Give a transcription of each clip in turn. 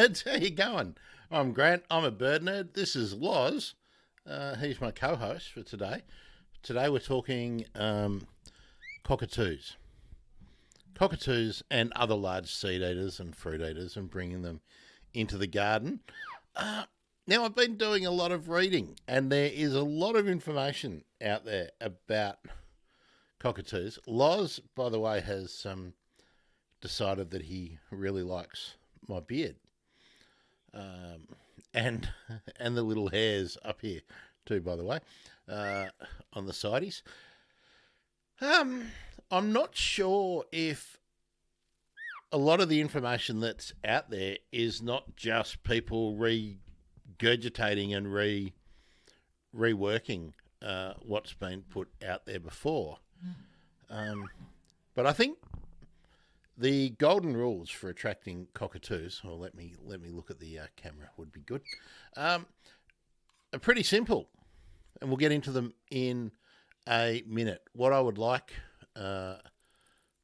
nerds. How you going? I'm Grant. I'm a bird nerd. This is Loz. He's my co-host for today. Today we're talking cockatoos. Cockatoos and other large seed eaters and fruit eaters and bringing them into the garden. Now, I've been doing a lot of reading and there is a lot of information out there about cockatoos. Loz, by the way, has decided that he really likes my beard. And the little hairs up here too, by the way, on the sides. I'm not sure if a lot of the information that's out there is not just people regurgitating and reworking what's been put out there before. But I think the golden rules for attracting cockatoos, or let me look at the camera, would be good, are pretty simple. And we'll get into them in a minute. What I would like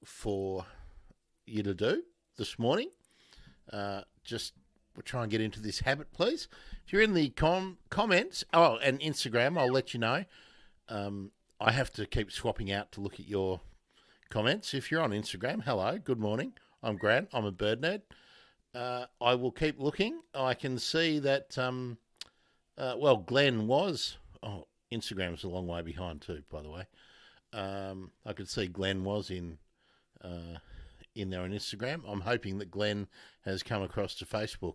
for you to do this morning, just we'll try and get into this habit, please. If you're in the comments, and Instagram, I'll let you know. I have to keep swapping out to look at your comments. If you're on Instagram, hello, good morning. I'm Grant. I'm a bird nerd. I will keep looking. I can see that, Glenn was... Oh, Instagram's a long way behind too, by the way. I could see Glenn was in there on Instagram. I'm hoping that Glenn has come across to Facebook.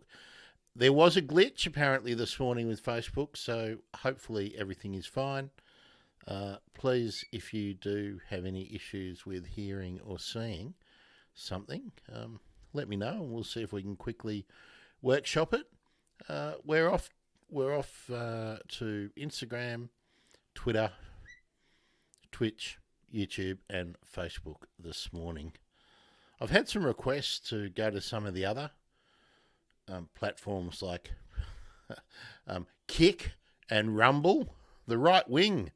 There was a glitch apparently this morning with Facebook, so hopefully everything is fine. Please, if you do have any issues with hearing or seeing something, let me know and we'll see if we can quickly workshop it. We're off to Instagram, Twitter, Twitch, YouTube, and Facebook this morning. I've had some requests to go to some of the other platforms like Kick and Rumble. The right wing.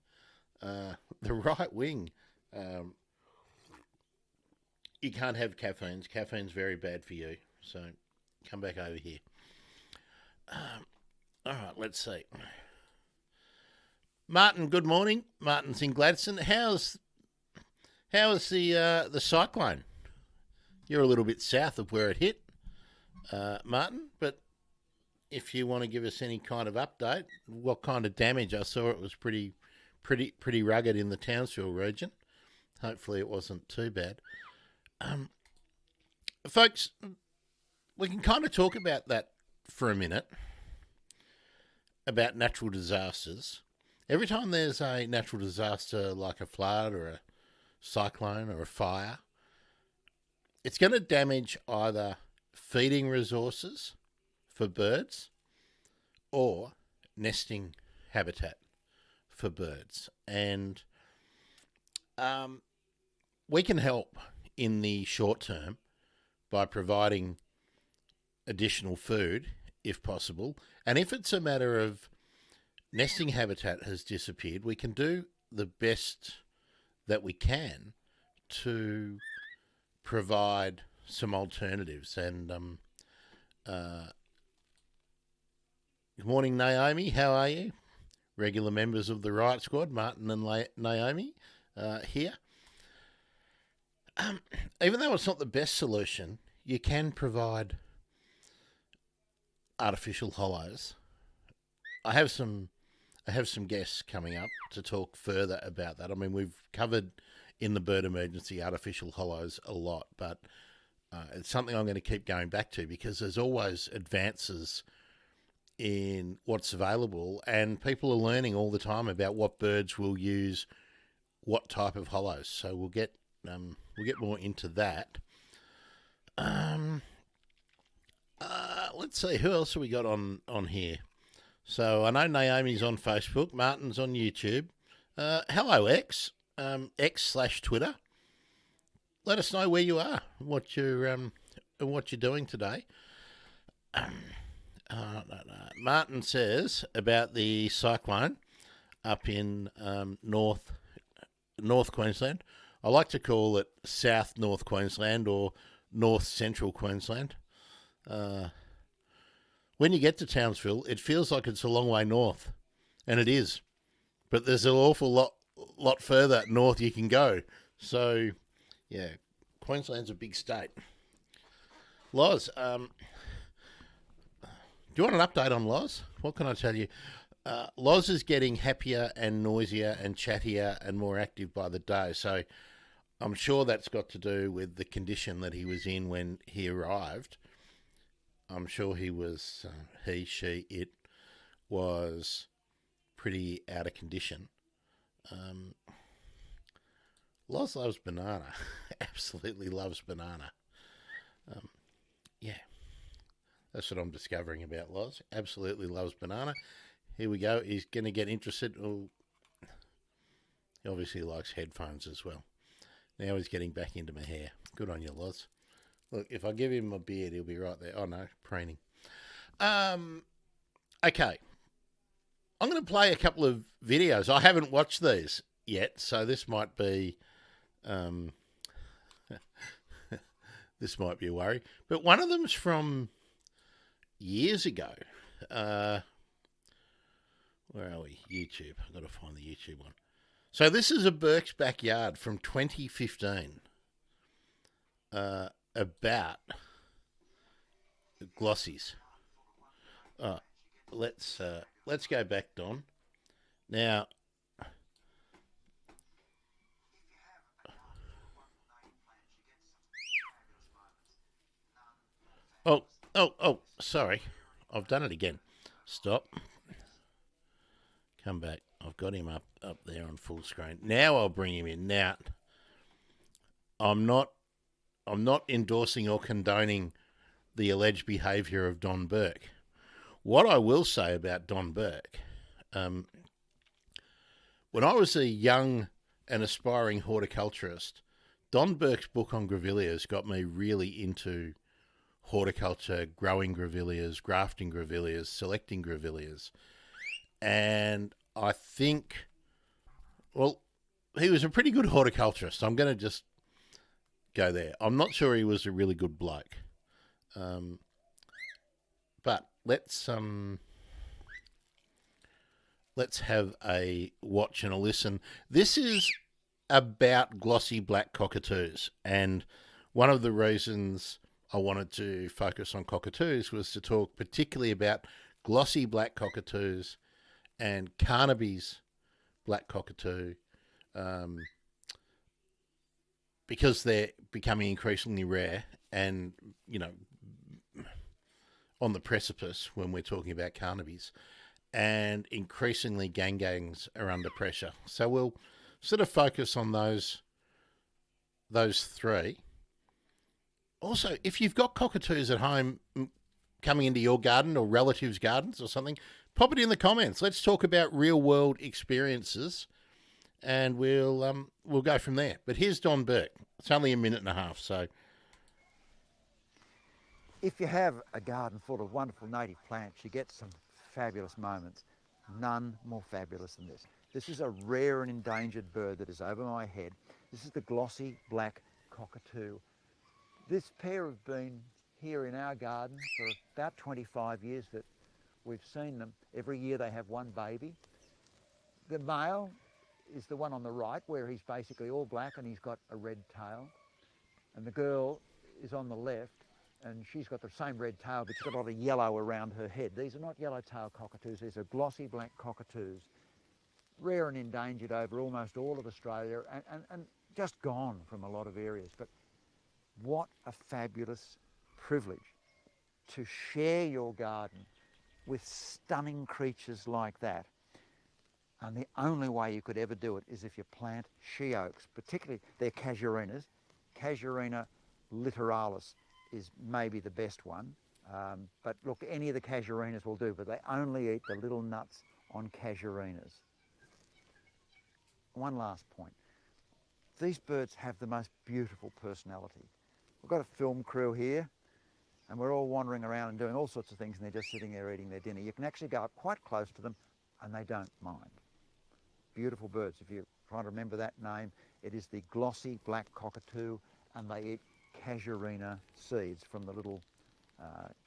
You can't have caffeines. Caffeine's very bad for you. So come back over here. All right, let's see. Martin, good morning. Martin's in Gladstone. How's the cyclone? You're a little bit south of where it hit, Martin. But if you want to give us any kind of update, what kind of damage? I saw it was pretty rugged in the Townsville region. Hopefully, it wasn't too bad. Folks, we can kind of talk about that for a minute. About natural disasters. Every time there's a natural disaster like a flood or a cyclone or a fire, it's going to damage either feeding resources for birds or nesting habitat for birds. And we can help in the short term by providing additional food if possible. And if it's a matter of nesting habitat has disappeared, we can do the best that we can to provide some alternatives. And good morning, Naomi. How are you? Regular members of the Riot Squad, Martin and Naomi, here. Even though it's not the best solution, you can provide artificial hollows. I have some guests coming up to talk further about that. I mean, we've covered in the bird emergency artificial hollows a lot, but it's something I'm going to keep going back to because there's always advances in what's available, and people are learning all the time about what birds will use what type of hollows. So we'll get more into that. Let's see, who else have we got on here? So I know Naomi's on Facebook, Martin's on YouTube. Hello, X, X/Twitter. Let us know where you are, what you're doing today. Martin says about the cyclone up in North Queensland. I like to call it South North Queensland or North Central Queensland. when you get to Townsville, it feels like it's a long way north, and it is. But there's an awful lot further north you can go. So, yeah, Queensland's a big state. Loz, do you want an update on Loz? What can I tell you? Loz is getting happier and noisier and chattier and more active by the day. So I'm sure that's got to do with the condition that he was in when he arrived. I'm sure he was, she, it was pretty out of condition. Loz loves banana. Absolutely loves banana. Yeah. That's what I'm discovering about Loz. Absolutely loves banana. Here we go. He's going to get interested. Oh, he obviously likes headphones as well. Now he's getting back into my hair. Good on you, Loz. Look, if I give him my beard, he'll be right there. Oh, no, preening. Okay. I'm going to play a couple of videos. I haven't watched these yet, so this might be... this might be a worry. But one of them's from years ago. Where are we? YouTube. I've got to find the YouTube one. So this is a Burke's Backyard from 2015 about glossies. Let's go back, Don. Now, oh, sorry. I've done it again. Stop. Come back. I've got him up there on full screen. Now I'll bring him in. Now, I'm not endorsing or condoning the alleged behaviour of Don Burke. What I will say about Don Burke, when I was a young and aspiring horticulturist, Don Burke's book on grevilleas got me really into horticulture, growing grevilleas, grafting grevilleas, selecting grevilleas. And I think, well, he was a pretty good horticulturist. I'm going to just go there. I'm not sure he was a really good bloke. But let's have a watch and a listen. This is about glossy black cockatoos, and one of the reasons I wanted to focus on cockatoos was to talk particularly about glossy black cockatoos and Carnaby's black cockatoo, because they're becoming increasingly rare and, you know, on the precipice when we're talking about Carnaby's, and increasingly gangs are under pressure. So we'll sort of focus on those three. Also, if you've got cockatoos at home coming into your garden or relatives' gardens or something, pop it in the comments. Let's talk about real-world experiences, and we'll go from there. But here's Don Burke. It's only a minute and a half, so... If you have a garden full of wonderful native plants, you get some fabulous moments. None more fabulous than this. This is a rare and endangered bird that is over my head. This is the glossy black cockatoo. This pair have been here in our garden for about 25 years that we've seen them. Every year they have one baby. The male is the one on the right, where he's basically all black and he's got a red tail. And the girl is on the left, and she's got the same red tail, but she's got a lot of yellow around her head. These are not yellow-tailed cockatoos, these are glossy black cockatoos. Rare and endangered over almost all of Australia, and just gone from a lot of areas. But what a fabulous privilege to share your garden with stunning creatures like that. And the only way you could ever do it is if you plant she oaks, particularly they're casuarinas. Casuarina littoralis is maybe the best one. But look, any of the casuarinas will do, but they only eat the little nuts on casuarinas. One last point. These birds have the most beautiful personality. We've got a film crew here, and we're all wandering around and doing all sorts of things, and they're just sitting there eating their dinner. You can actually go up quite close to them, and they don't mind. Beautiful birds. If you're trying to remember that name, it is the glossy black cockatoo, and they eat casuarina seeds from the little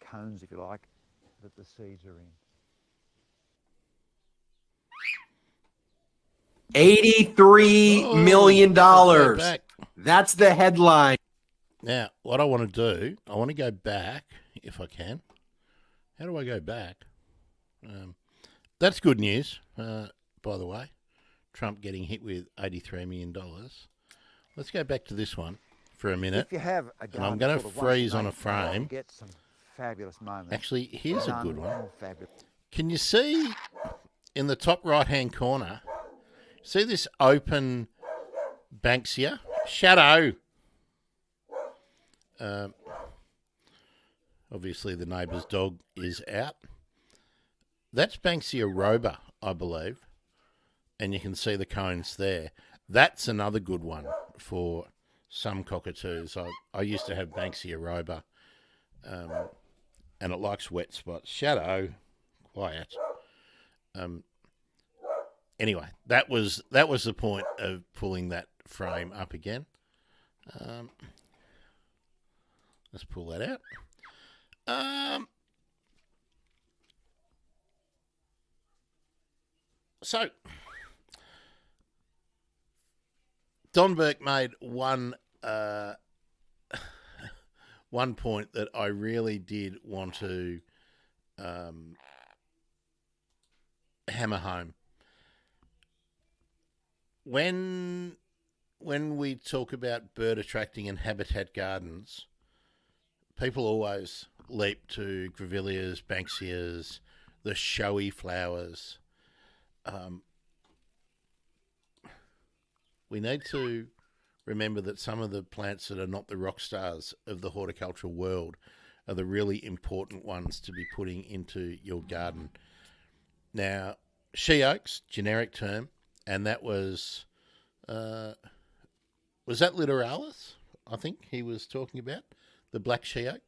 cones, if you like. that the seeds are in. $83 million. Let's go back. That's the headline. Now, what I want to do, I want to go back, if I can. How do I go back? That's good news, by the way. Trump getting hit with $83 million. Let's go back to this one for a minute. If you have a And I'm garden going to full of freeze on a wonderful native plants, frame. you get some fabulous moments. Actually, here's a good None one. more fabulous. Can you see in the top right-hand corner, see this open Banksia? Shadow. Obviously, the neighbour's dog is out. That's Banksia roba, I believe. And you can see the cones there. That's another good one for some cockatoos. I used to have Banksia roba, and it likes wet spots. Shadow, quiet. Anyway, that was the point of pulling that frame up again. Let's pull that out. So, Don Burke made one point that I really did want to hammer home. When we talk about bird attracting and habitat gardens, people always leap to grevilleas, banksias, the showy flowers. We need to remember that some of the plants that are not the rock stars of the horticultural world are the really important ones to be putting into your garden. Now, she oaks, generic term, and that was that littoralis? I think he was talking about the black she oak.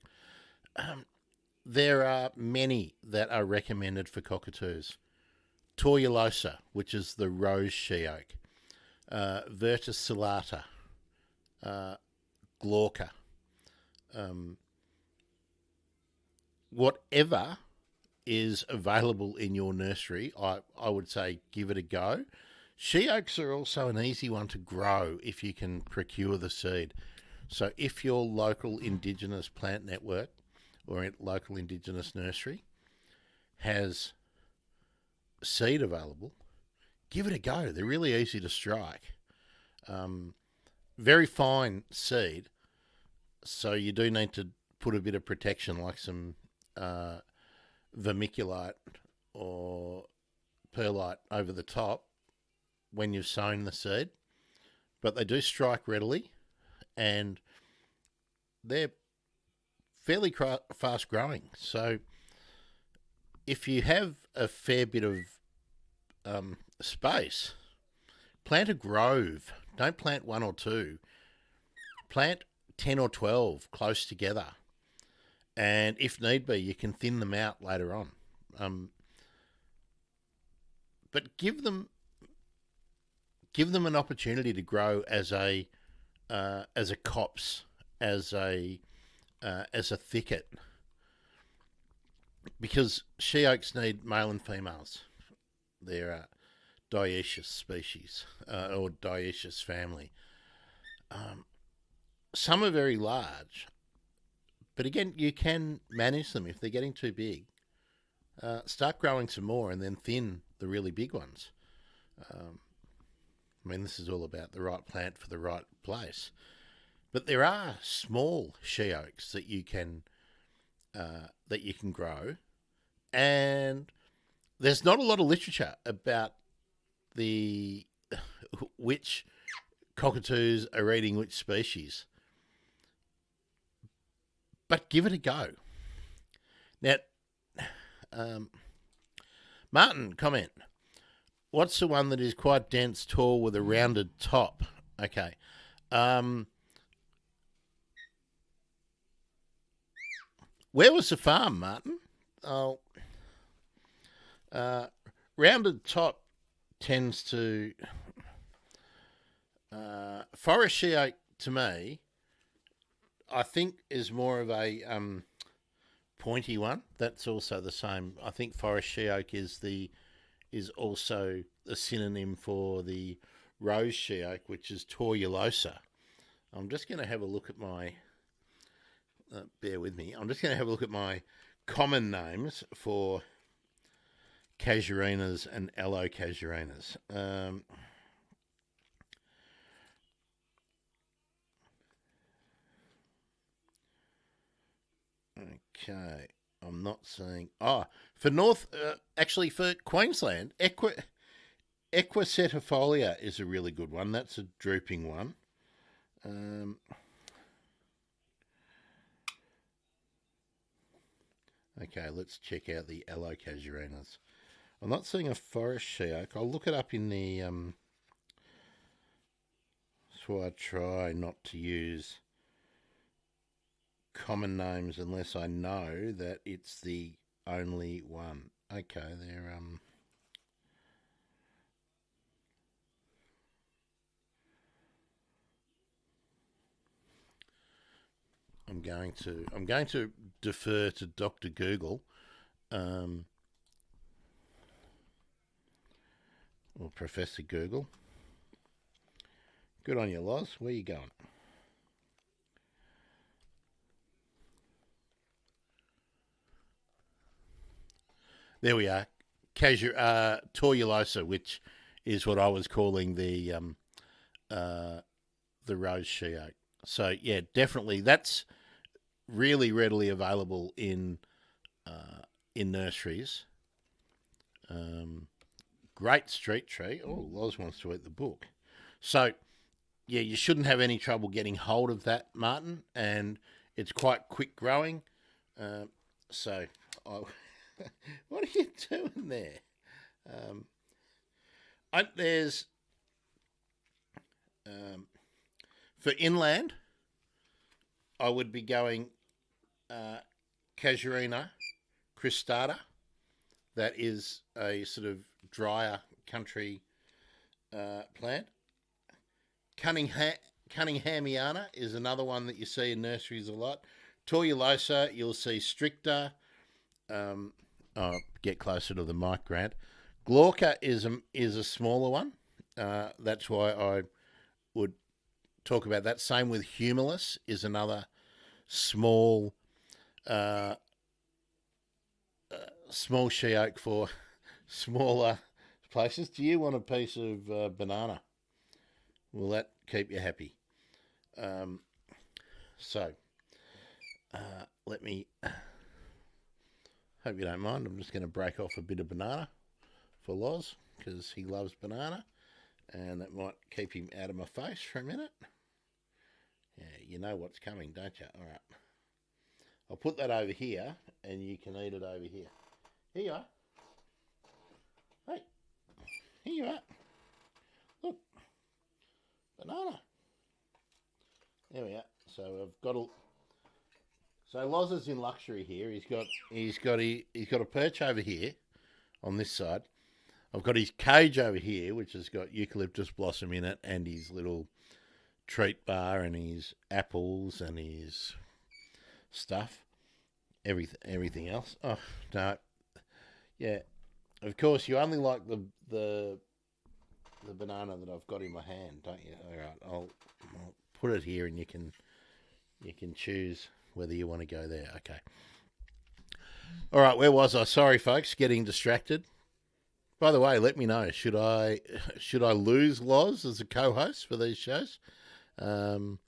There are many that are recommended for cockatoos. Torullosa, which is the rose she oak. Verticillata, glauca. Whatever is available in your nursery, I would say give it a go. She oaks are also an easy one to grow if you can procure the seed. So if your local Indigenous plant network or local Indigenous nursery has seed available, give it a go. They're really easy to strike. Very fine seed, so you do need to put a bit of protection like some vermiculite or perlite over the top when you've sown the seed, but they do strike readily and they're fairly fast growing. So if you have a fair bit of space, plant a grove. Don't plant one or two. Plant 10 or 12 close together. And if need be, you can thin them out later on. But give them an opportunity to grow as a copse, as a thicket, because she oaks need male and females. They're dioecious species or dioecious family. Some are very large, but again, you can manage them if they're getting too big. Start growing some more and then thin the really big ones. I mean, this is all about the right plant for the right place. But there are small she oaks that you can grow, and there's not a lot of literature about which cockatoos are eating which species. But give it a go. Now, Martin, comment. What's the one that is quite dense, tall, with a rounded top? Okay. Where was the farm, Martin? Oh, rounded top tends to... forest she oak, to me, I think is more of a pointy one. That's also the same. I think forest she oak is also a synonym for the rose she oak, which is tortuosa. I'm just going to have a look at my. Bear with me. I'm just going to have a look at my common names for casuarinas and aloe casuarinas. Okay, I'm not seeing. Oh, actually for Queensland, Equisetifolia is a really good one. That's a drooping one. Okay, let's check out the aloe casuarinas. I'm not seeing a forest she oak. I'll look it up in the. So I try not to use common names unless I know that it's the only one. Okay, they're I'm going to defer to Dr. Google, or Professor Google. Good on you, Loz. Where you going? There we are. Tortuosa, which is what I was calling the rose she oak. So yeah, definitely that's really readily available in nurseries. Great street tree. Oh, Loz wants to eat the book. So yeah, you shouldn't have any trouble getting hold of that, Martin, and it's quite quick growing. So what are you doing there? There's for inland, I would be going Casuarina cristata. That is a sort of drier country plant. Cunninghamiana is another one that you see in nurseries a lot. Tortuosa, you'll see stricta. Get closer to the mic, Grant. Glauca is a smaller one. That's why I would talk about that. Same with Humulus is another small she oak for smaller places. Do you want a piece of banana? Will that keep you happy? Let me. Hope you don't mind. I'm just going to break off a bit of banana for Loz because he loves banana, and that might keep him out of my face for a minute. Yeah, you know what's coming, don't you? All right. I'll put that over here, and you can eat it over here. Here you are. Hey, here you are. Look, banana. There we are. So I've got a. So Loz is in luxury here. He's got a perch over here, on this side. I've got his cage over here, which has got eucalyptus blossom in it, and his little treat bar, and his apples, and his stuff. Everything else. Oh no, yeah. Of course, you only like the banana that I've got in my hand, don't you? All right, I'll put it here, and you can choose whether you want to go there. Okay. All right, where was I? Sorry, folks, getting distracted. By the way, let me know. Should I lose Loz as a co-host for these shows? Okay,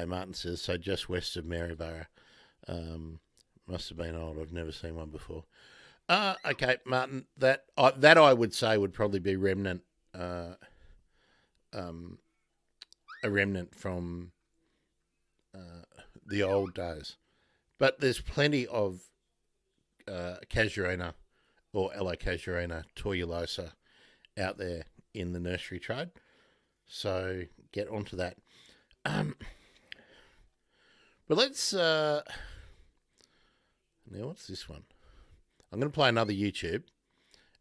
Martin says, so just west of Maryborough. Must have been old. I've never seen one before. Okay, Martin, that I would say would probably be remnant, a remnant from the old days. But there's plenty of Casuarina or aloe Casuarina tortuosa out there in the nursery trade. So get onto that. But let's... now, what's this one? I'm going to play another YouTube.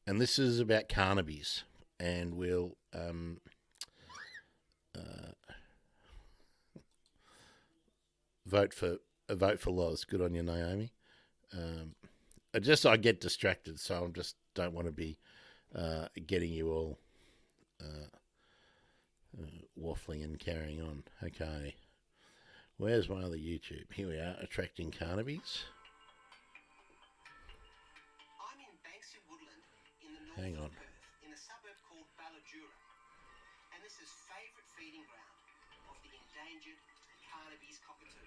And this is about carnabies. And we'll... vote for a vote for Loz. Good on you, Naomi. I get distracted, so I just don't want to be getting you all waffling and carrying on. Okay. Where's my other YouTube? Here we are, attracting carnabies. I'm in Banksia Woodland in the north Hang of on. Perth, in a suburb called Balladura. And this is favourite feeding ground of the endangered Carnaby's cockatoo.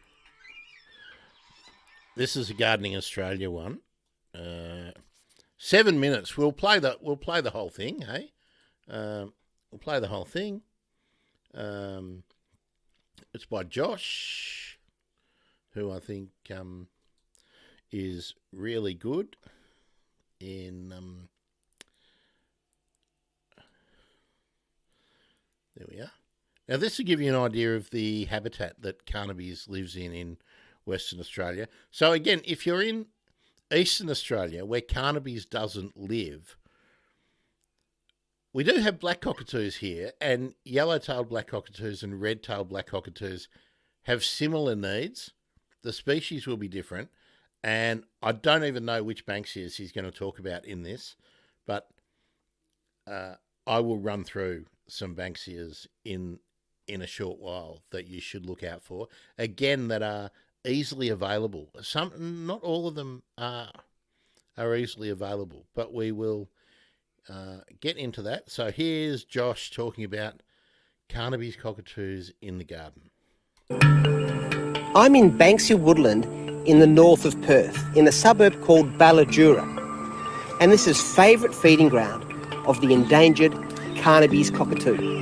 This is a Gardening Australia one. 7 minutes. We'll play the whole thing, hey? We'll play the whole thing. It's by Josh, who I think is really good in there we are. Now this will give you an idea of the habitat that Carnaby's lives in Western Australia. So again, if you're in Eastern Australia where Carnaby's doesn't live, we do have black cockatoos here, and yellow-tailed black cockatoos and red-tailed black cockatoos have similar needs. The species will be different, and I don't even know which Banksias he's going to talk about in this, but I will run through some Banksias in a short while that you should look out for. Again, that are easily available. Not all of them are easily available, but we will get into that. So here's Josh talking about Carnaby's cockatoos in the garden. I'm in Banksia Woodland in the north of Perth, in a suburb called Balladura. And this is favourite feeding ground of the endangered Carnaby's cockatoo.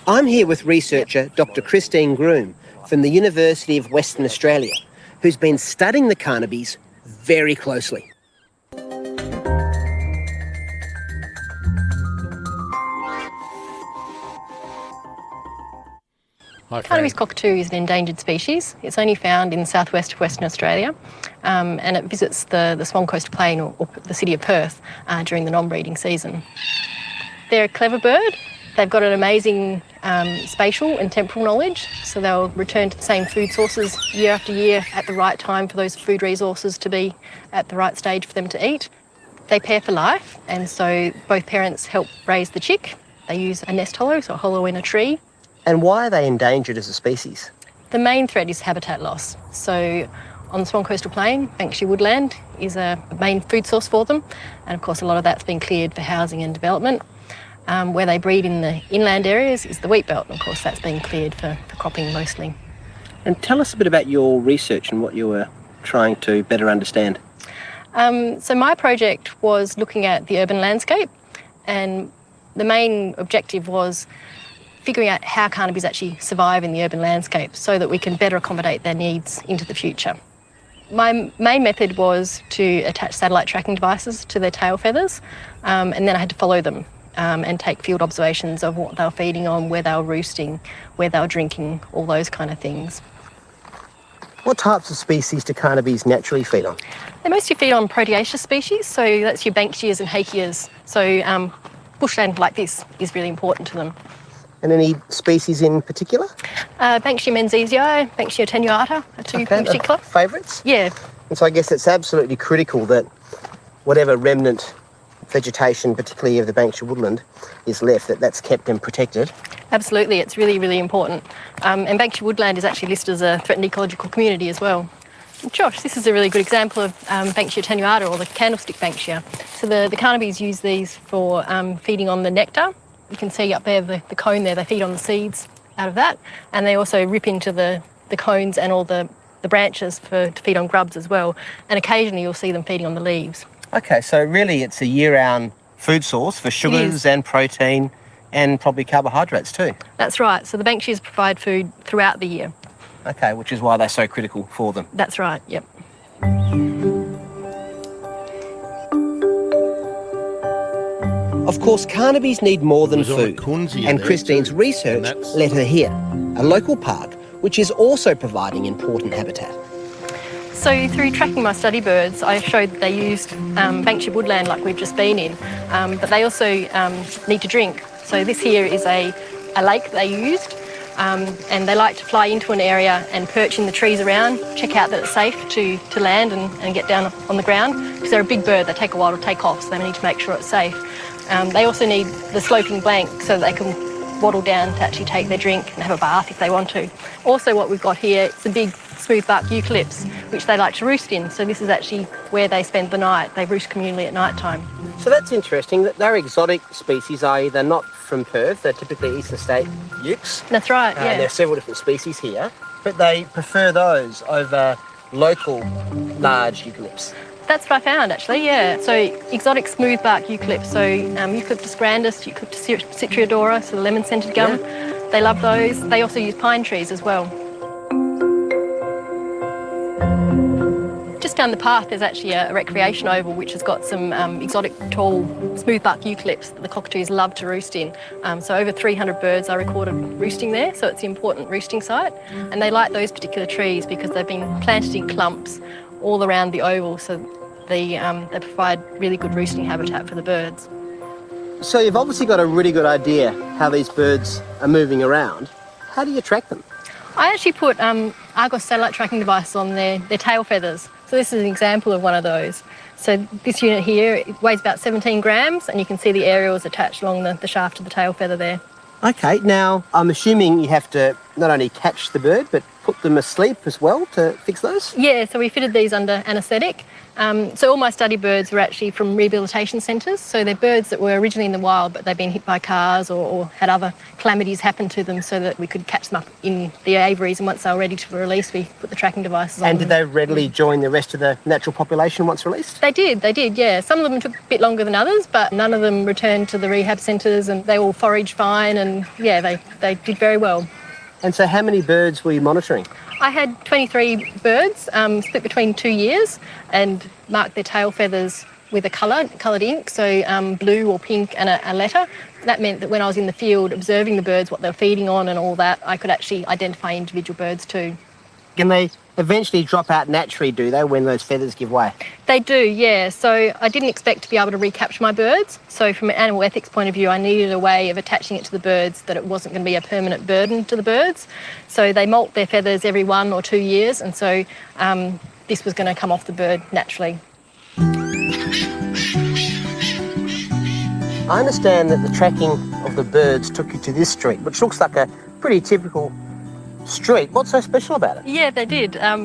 I'm here with researcher Dr. Christine Groom from the University of Western Australia, who's been studying the Carnaby's very closely. Hi, Carnaby's Fran. cockatoo is an endangered species. It's only found in the southwest of Western Australia, and it visits the Swan Coast Plain or the city of Perth during the non-breeding season. They're a clever bird. They've got an amazing spatial and temporal knowledge, so they'll return to the same food sources year after year at the right time for those food resources to be at the right stage for them to eat. They pair for life, and so both parents help raise the chick. They use a nest hollow, so a hollow in a tree. And why are they endangered as a species? The main threat is habitat loss. So on the Swan Coastal Plain, Banksia woodland is a main food source for them, and of course a lot of that's been cleared for housing and development. Where they breed in the inland areas is the wheat belt, and of course that's been cleared for cropping mostly. And tell us a bit about your research and what you were trying to better understand. So my project was looking at the urban landscape, and the main objective was figuring out how Carnaby's actually survive in the urban landscape so that we can better accommodate their needs into the future. My main method was to attach satellite tracking devices to their tail feathers, and then I had to follow them and take field observations of what they were feeding on, where they were roosting, where they were drinking, all those kind of things. What types of species do Carnaby's naturally feed on? They mostly feed on proteaceous species, so that's your Banksias and Hakeas. So bushland like this is really important to them. And any species in particular? Banksia menziesii, Banksia attenuata are two in particular. Favourites? Yeah, And so I guess it's absolutely critical that whatever remnant vegetation, particularly of the Banksia woodland, is left, that's kept and protected. absolutely. It's really, really important. And Banksia woodland is actually listed as a threatened ecological community as well. Josh, this is a really good example of Banksia attenuata, or the candlestick Banksia. So the Carnaby's use these for feeding on the nectar. You can see up there the cone there, they feed on the seeds out of that, and they also rip into the cones and all the branches to feed on grubs as well, and occasionally you'll see them feeding on the leaves. Okay, so really it's a year-round food source for sugars and protein and probably carbohydrates too. That's right, so the Banksias provide food throughout the year. Okay, which is why they're so critical for them. That's right, yep. Of course, Carnaby's need more than It was on a food, Kunzia and there Christine's too, research and that's- led her here, a local park which is also providing important habitat. So through tracking my study birds, I showed that they used Banksia woodland like we've just been in, but they also need to drink. So this here is a lake they used, and they like to fly into an area and perch in the trees around, check out that it's safe to land and get down on the ground, because they're a big bird. They take a while to take off, so they need to make sure it's safe. They also need the sloping blank so that they can waddle down to actually take their drink and have a bath if they want to. Also, what we've got here, it's a big smooth bark eucalypts, which they like to roost in. So this is actually where they spend the night. They roost communally at night time. So that's interesting. That they're exotic species, i.e. they're not from Perth. They're typically eastern state ukes. That's right, yeah. There are several different species here, but they prefer those over local large eucalypts. That's what I found, actually, yeah. So exotic smooth bark eucalypts, so Eucalyptus grandis, Eucalyptus citriodora, so the lemon-scented gum. Yeah. They love those. They also use pine trees as well. Just down the path there's actually a recreation oval which has got some exotic tall smooth bark eucalypts that the cockatoos love to roost in. So over 300 birds are recorded roosting there, so it's an important roosting site. And they like those particular trees because they've been planted in clumps all around the oval, so they provide really good roosting habitat for the birds. So you've obviously got a really good idea how these birds are moving around. How do you track them? I actually put Argos satellite tracking devices on their tail feathers. So this is an example of one of those. So this unit here, it weighs about 17 grams, and you can see the aerials attached along the shaft of the tail feather there. Okay, now I'm assuming you have to not only catch the bird, but put them asleep as well to fix those? Yeah, so we fitted these under anaesthetic. So all my study birds were actually from rehabilitation centres. So they're birds that were originally in the wild, but they've been hit by cars or had other calamities happen to them, so that we could catch them up in the aviaries, and once they were ready to release, we put the tracking devices on. And did they readily join the rest of the natural population once released? They did, yeah. Some of them took a bit longer than others, but none of them returned to the rehab centres, and they all foraged fine, and yeah, they did very well. And so how many birds were you monitoring? I had 23 birds split between 2 years, and marked their tail feathers with a coloured ink, so blue or pink and a letter. That meant that when I was in the field observing the birds, what they were feeding on and all that, I could actually identify individual birds too. Can they eventually drop out naturally, do they, when those feathers give way? They do, yeah. So I didn't expect to be able to recapture my birds. So from an animal ethics point of view, I needed a way of attaching it to the birds that it wasn't going to be a permanent burden to the birds. So they molt their feathers every 1 or 2 years, and so this was going to come off the bird naturally. I understand that the tracking of the birds took you to this street, which looks like a pretty typical street. What's so special about it? Yeah, they did. I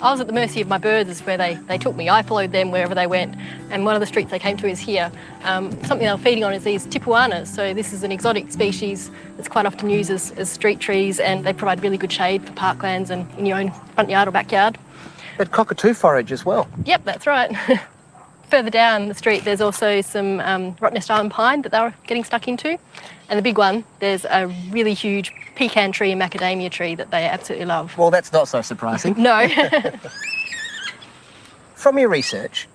was at the mercy of my birds is where they took me. I followed them wherever they went, and one of the streets they came to is here. Something they were feeding on is these tipuanas. So this is an exotic species that's quite often used as street trees, and they provide really good shade for parklands and in your own front yard or backyard. But cockatoo forage as well. Yep, that's right. Further down the street there's also some Rottnest Island pine that they were getting stuck into. And the big one, there's a really huge pecan tree and macadamia tree that they absolutely love. Well, that's not so surprising. No. From your research,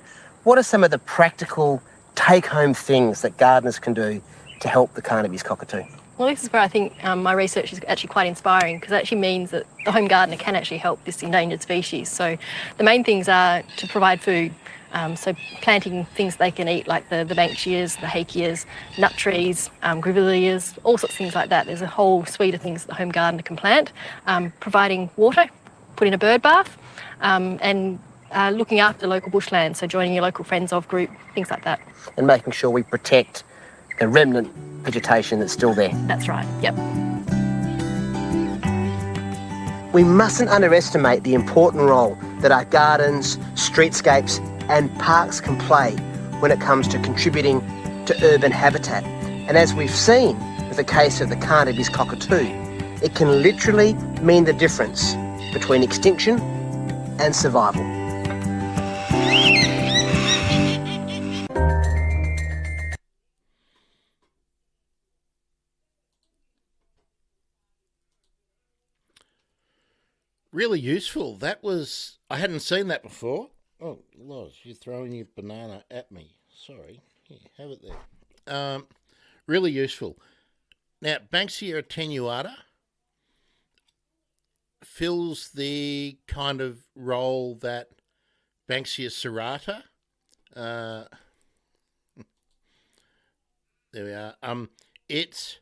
what are some of the practical take-home things that gardeners can do to help the Carnaby's cockatoo? Well, this is where I think my research is actually quite inspiring, because it actually means that the home gardener can actually help this endangered species. So the main things are to provide food. So planting things they can eat, like the banksias, the hakeas, nut trees, grevilleas, all sorts of things like that. There's a whole suite of things that the home gardener can plant. Providing water, put in a bird bath, and looking after local bushland, so joining your local friends of group, things like that. And making sure we protect the remnant vegetation that's still there. That's right, yep. We mustn't underestimate the important role that our gardens, streetscapes and parks can play when it comes to contributing to urban habitat. And as we've seen with the case of the Carnaby's cockatoo, it can literally mean the difference between extinction and survival. Really useful. That was, I hadn't seen that before. Oh, Loz, you're throwing your banana at me. Sorry. Here, have it there. Really useful. Now, Banksia attenuata fills the kind of role that Banksia serrata, there we are. It's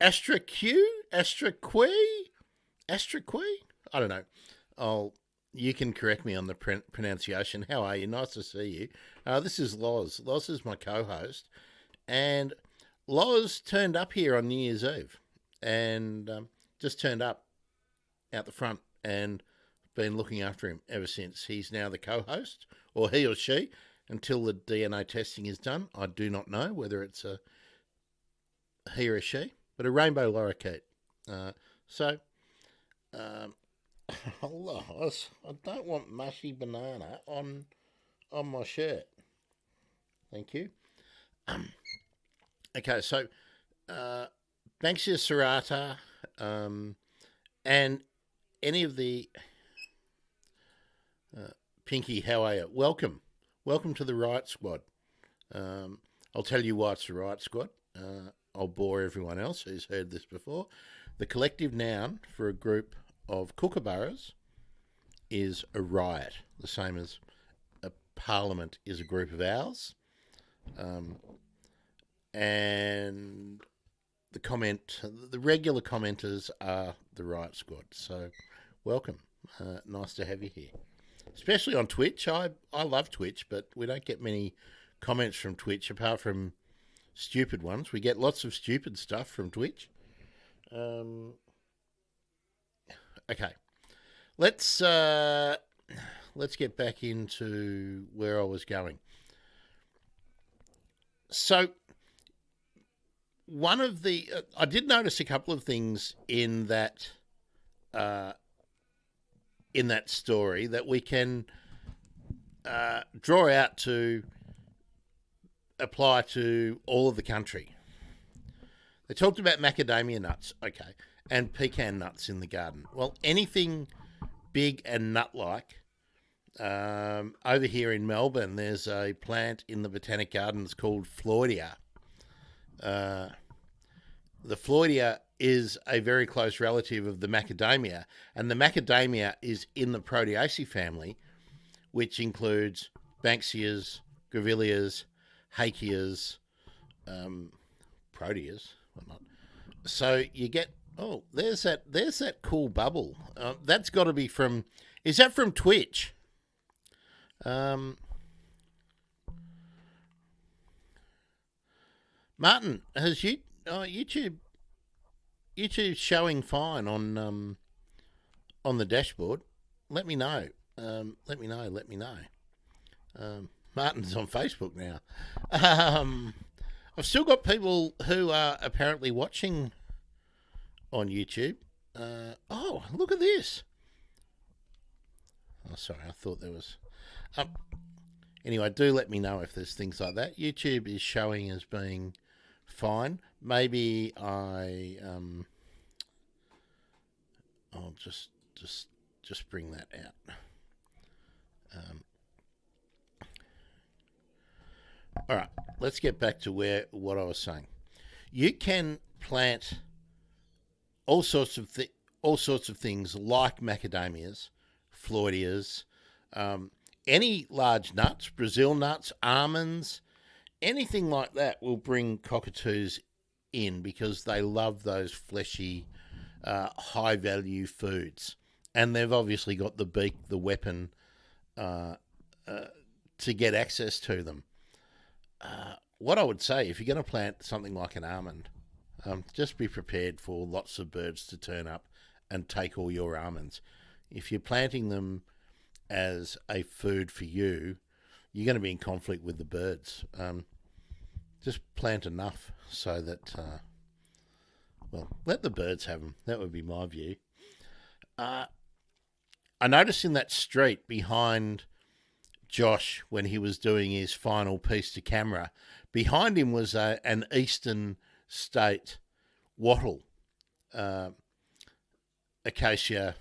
Astraquee? I don't know. You can correct me on the pronunciation. How are you? Nice to see you. This is Loz. Loz is my co-host. And Loz turned up here on New Year's Eve and just turned up out the front and been looking after him ever since. He's now the co-host, or he or she, until the DNA testing is done. I do not know whether it's a he or a she, but a rainbow lorikeet. Loz, I don't want mushy banana on my shirt. Thank you. Okay, so Banksia serrata and any of the Pinky, how are you? Welcome to the Riot Squad. I'll tell you why it's the Riot Squad. I'll bore everyone else who's heard this before. The collective noun for a group of kookaburras is a riot, the same as a parliament is a group of owls. And the regular commenters are the Riot Squad. So welcome. Nice to have you here. Especially on Twitch. I love Twitch, but we don't get many comments from Twitch apart from stupid ones. We get lots of stupid stuff from Twitch. Okay. Let's get back into where I was going. So one of the I did notice a couple of things in that story that we can draw out to apply to all of the country. They talked about macadamia nuts, okay, and pecan nuts in the garden. Well, anything big and nut-like. Over here in Melbourne, there's a plant in the Botanic Gardens called Floydia. The Floydia is a very close relative of the macadamia, and the macadamia is in the Proteaceae family, which includes Banksias, Grevilleas, Hakeas, Proteas, whatnot. So you get, there's that cool bubble. That's got to be from, is that from Twitch? Martin, has YouTube showing fine on the dashboard? Let me know. Let me know. Martin's on Facebook now. I've still got people who are apparently watching on YouTube. Look at this. Oh, sorry, I thought there was... anyway, do let me know if there's things like that. YouTube is showing as being fine. Maybe I'll just bring that out. All right, let's get back to what I was saying. You can plant all sorts of things like macadamias, Floydias, any large nuts, Brazil nuts, almonds, anything like that will bring cockatoos in because they love those fleshy, high-value foods. And they've obviously got the beak, the weapon, to get access to them. What I would say, if you're going to plant something like an almond, just be prepared for lots of birds to turn up and take all your almonds. If you're planting them as a food for you, you're going to be in conflict with the birds. Just plant enough so that, let the birds have them. That would be my view. I noticed in that street behind Josh when he was doing his final piece to camera, behind him was an eastern state wattle, Acacia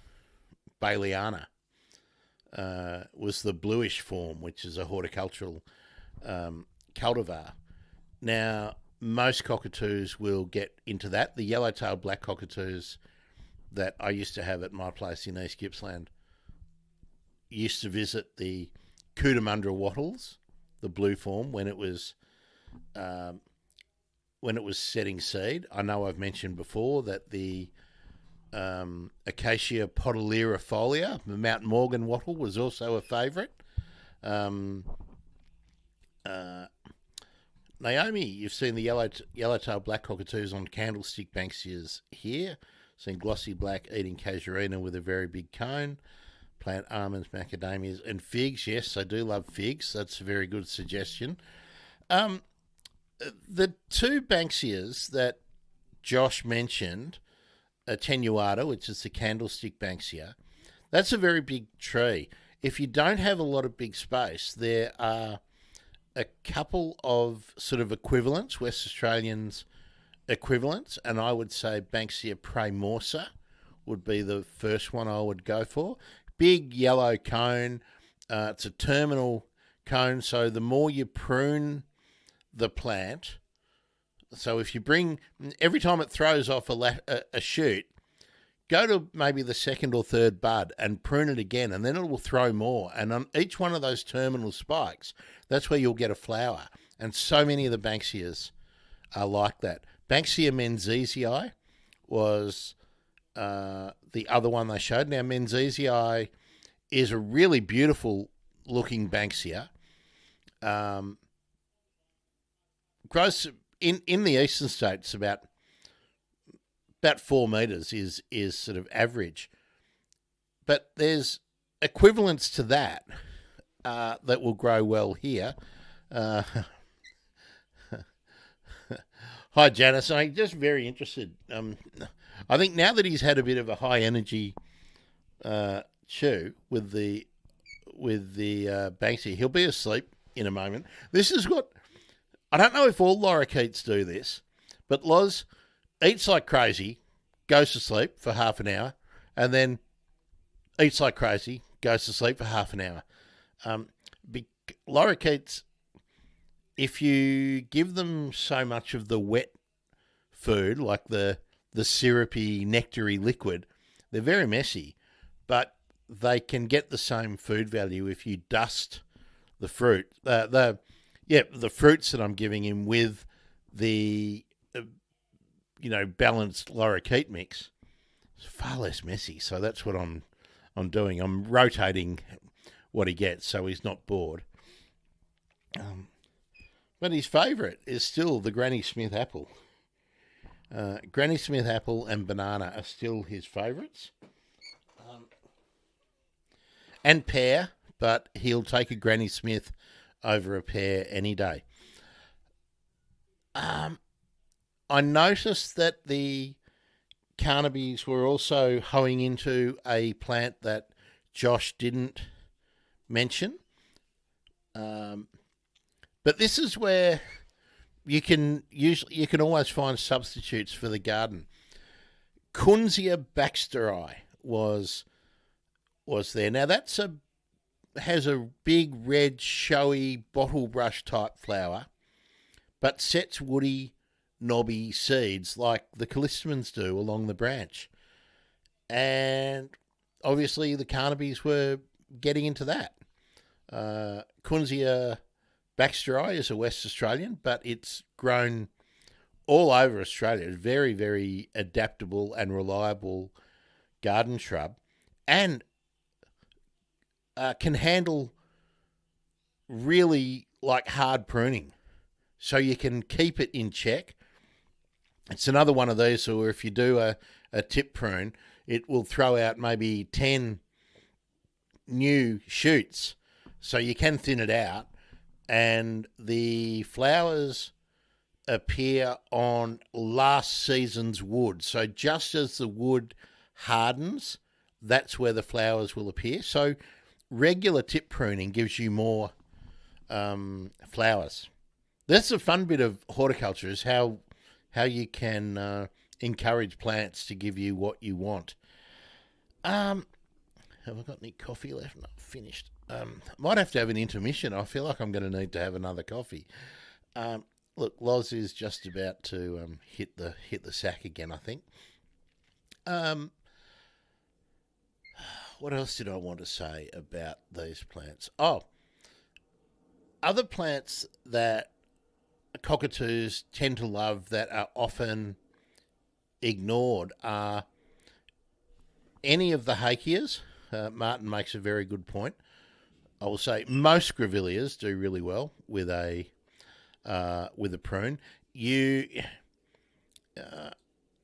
baileyana, was the bluish form, which is a horticultural cultivar. Now, most cockatoos will get into that. The yellow-tailed black cockatoos that I used to have at my place in East Gippsland used to visit the Cootamundra wattles, the blue form, when it was when it was setting seed. I know I've mentioned before that the Acacia podalirifolia, the Mount Morgan wattle, was also a favourite. Naomi, you've seen the yellowtail black cockatoos on candlestick banksias here. Seen glossy black eating casuarina with a very big cone. Plant almonds, macadamias, and figs. Yes, I do love figs. That's a very good suggestion. The two banksias that Josh mentioned, attenuata, which is the candlestick banksia, that's a very big tree. If you don't have a lot of big space, there are a couple of sort of equivalents, West Australians equivalents, and I would say Banksia praemorsa would be the first one I would go for. Big yellow cone. It's a terminal cone, so the more you prune the plant, so if you bring, every time it throws off a shoot, go to maybe the second or third bud and prune it again, and then it will throw more. And on each one of those terminal spikes, that's where you'll get a flower. And so many of the Banksias are like that. Banksia menziesii was the other one they showed. Now, menziesii is a really beautiful looking Banksia. Grows in the eastern states about 4 metres is sort of average. But there's equivalents to that that will grow well here. Hi, Janice. I'm just very interested. I think now that he's had a bit of a high energy chew with the Banksy, he'll be asleep in a moment. This is what I don't know if all lorikeets do this, but Loz eats like crazy, goes to sleep for half an hour, and then eats like crazy, goes to sleep for half an hour. Lorikeets, if you give them so much of the wet food, like the syrupy, nectary liquid, they're very messy, but they can get the same food value if you dust the fruit. The fruits that I'm giving him with the balanced lorikeet mix. It's far less messy, so that's what I'm doing. I'm rotating what he gets so he's not bored. But his favourite is still the Granny Smith apple. Granny Smith apple and banana are still his favourites. And pear, but he'll take a Granny Smith over a pear any day. I noticed that the Carnabies were also hoeing into a plant that Josh didn't mention. But this is where you can always find substitutes for the garden. Kunzia baxteri was there. Now has a big red showy bottle brush type flower, but sets woody knobby seeds like the callistemons do along the branch. And obviously the Carnabies were getting into that. Kunzia baxteri is a West Australian, but it's grown all over Australia. It's very, very adaptable and reliable garden shrub, and can handle really like hard pruning. So you can keep it in check. It's another one of these where if you do a tip prune, it will throw out maybe 10 new shoots. So you can thin it out, and the flowers appear on last season's wood. So just as the wood hardens, that's where the flowers will appear. So regular tip pruning gives you more flowers. That's a fun bit of horticulture, is how you can encourage plants to give you what you want. Have I got any coffee left? No, finished. Might have to have an intermission. I feel like I'm going to need to have another coffee. Look, Loz is just about to hit the sack again, I think. What else did I want to say about these plants? Oh, other plants that cockatoos tend to love that are often ignored are any of the hakeas. Martin makes a very good point. I will say most grevilleas do really well with a prune.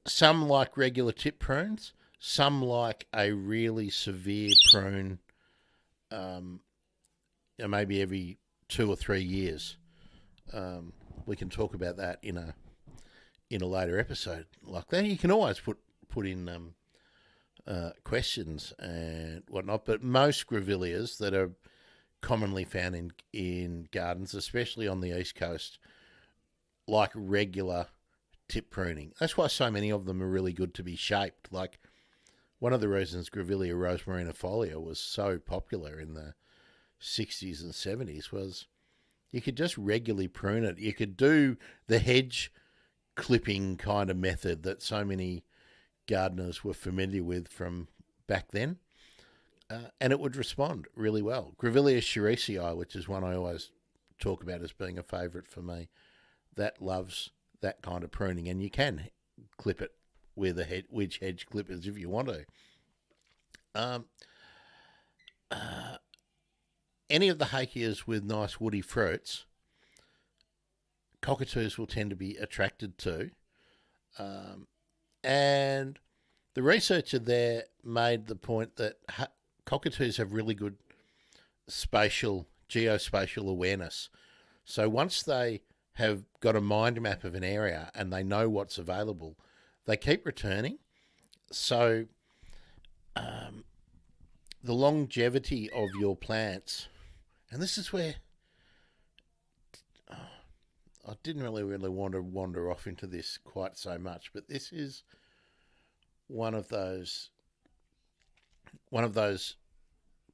Some like regular tip prunes. Some like a really severe prune. Maybe every 2 or 3 years. We can talk about that in a later episode like that. You can always put in questions and whatnot, but most grevilleas that are commonly found in gardens, especially on the East Coast, like regular tip pruning. That's why so many of them are really good to be shaped. Like, one of the reasons Grevillea rosemarinifolia was so popular in the 60s and 70s was you could just regularly prune it. You could do the hedge clipping kind of method that so many gardeners were familiar with from back then, and it would respond really well. Grevillea scheresii, which is one I always talk about as being a favourite for me, that loves that kind of pruning, and you can clip it with wedge hedge clippers if you want to. Any of the hakeas with nice woody fruits, cockatoos will tend to be attracted to. And the researcher there made the point that cockatoos have really good geospatial awareness. So once they have got a mind map of an area and they know what's available, they keep returning. So the longevity of your plants, and this is where I didn't really want to wander off into this quite so much, but this is one of those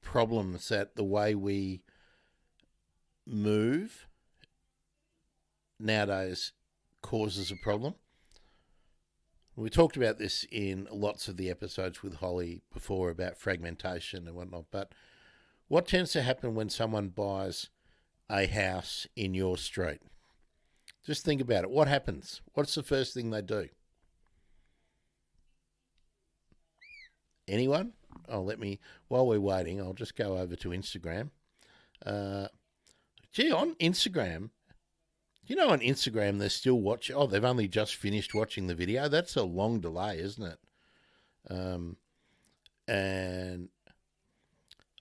problems that the way we move nowadays causes a problem. We talked about this in lots of the episodes with Holly before about fragmentation and whatnot, but what tends to happen when someone buys a house in your street? Just think about it. What happens? What's the first thing they do? Anyone? While we're waiting, I'll just go over to Instagram. On Instagram, on Instagram they're still watching. Oh, they've only just finished watching the video. That's a long delay, isn't it? And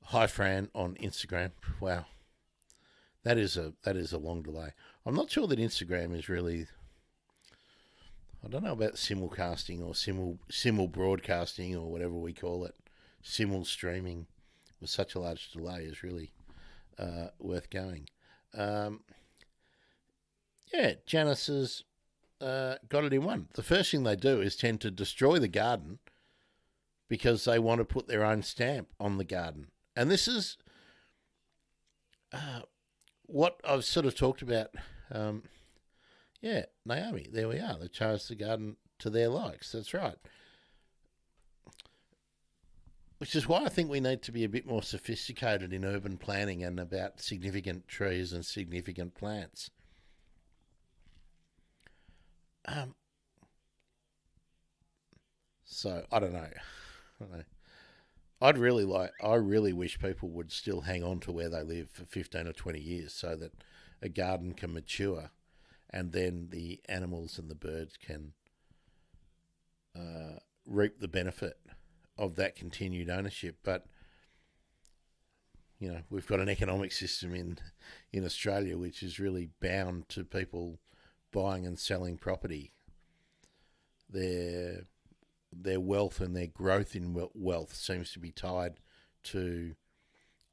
hi, Fran, on Instagram. Wow, that is a long delay. I'm not sure that Instagram is really. I don't know about simulcasting or simul broadcasting or whatever we call it. Simul streaming with such a large delay is really worth going. Janice has got it in one. The first thing they do is tend to destroy the garden because they want to put their own stamp on the garden. And this is what I've sort of talked about. Naomi, there we are. They chose the garden to their likes. That's right. Which is why I think we need to be a bit more sophisticated in urban planning and about significant trees and significant plants. So I don't know. I really wish people would still hang on to where they live for 15 or 20 years so that a garden can mature and then the animals and the birds can reap the benefit of that continued ownership. But we've got an economic system in Australia which is really bound to people buying and selling property. Their wealth and their growth in wealth seems to be tied to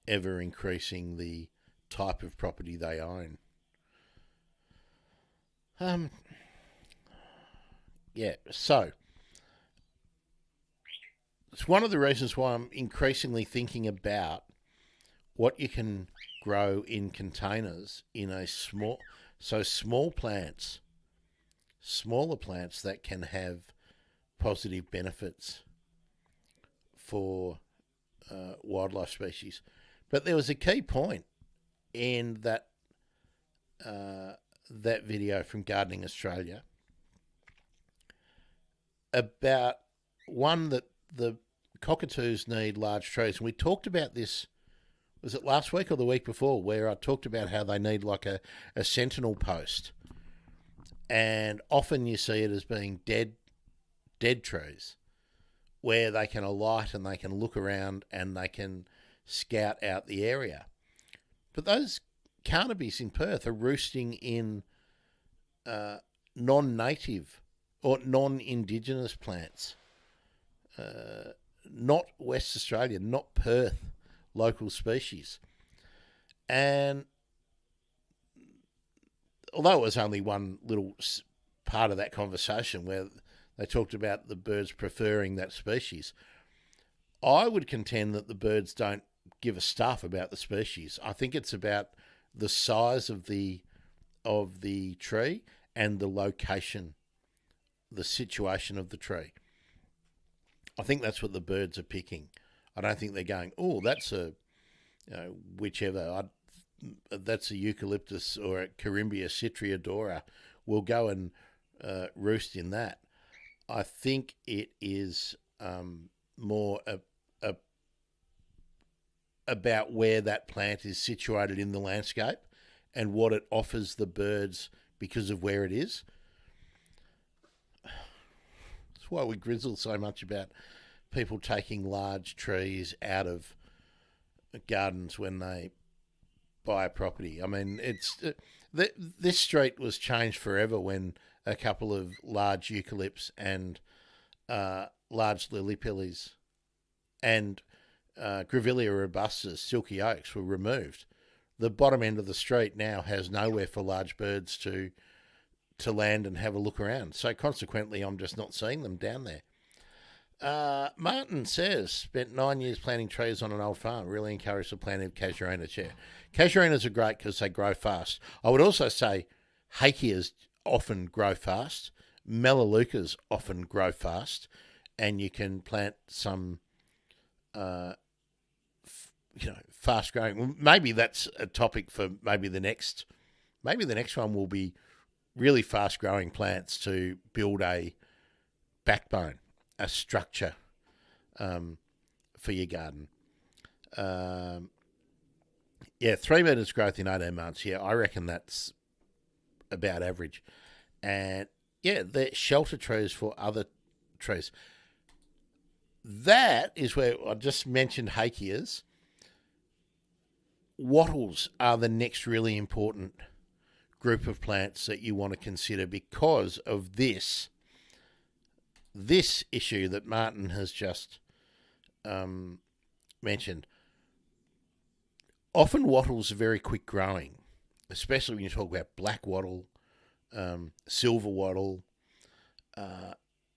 ever increasing the type of property they own. So it's one of the reasons why I'm increasingly thinking about what you can grow in containers in smaller plants that can have positive benefits for wildlife species. But there was a key point in that that video from Gardening Australia about one that the cockatoos need large trees. And we talked about this, was it last week or the week before, where I talked about how they need like a sentinel post. And often you see it as being dead trees where they can alight and they can look around and they can scout out the area. But those carnabies in Perth are roosting in non-native or non-indigenous plants, not West Australia, not Perth local species. And although it was only one little part of that conversation where they talked about the birds preferring that species, I would contend that the birds don't give a stuff about the species. I think it's about the size of the tree and the location, the situation of the tree. I think that's what the birds are picking. I don't think they're going, oh, that's a, whichever, that's a eucalyptus or a Carimbia citriodora. We'll go and roost in that. I think it is more about where that plant is situated in the landscape and what it offers the birds because of where it is. That's why we grizzle so much about people taking large trees out of gardens when they buy a property. I mean, this street was changed forever when a couple of large eucalypts and large lily pillies and Grevillea robustus, silky oaks, were removed. The bottom end of the street now has nowhere for large birds to land and have a look around. So consequently, I'm just not seeing them down there. Martin says, spent 9 years planting trees on an old farm. Really encouraged the planting of casuarinas. Yeah, casuarinas are great because they grow fast. I would also say hakeas often grow fast. Melaleucas often grow fast. And you can plant some fast growing. Well, maybe that's a topic for maybe the next one will be really fast growing plants to build a backbone, a structure for your garden. 3 metres growth in 18 months. Yeah, I reckon that's about average. And yeah, they're shelter trees for other trees. That is where I just mentioned hakeas. Wattles are the next really important group of plants that you want to consider because of this issue that Martin has just mentioned. Often wattles are very quick growing, especially when you talk about black wattle, silver wattle.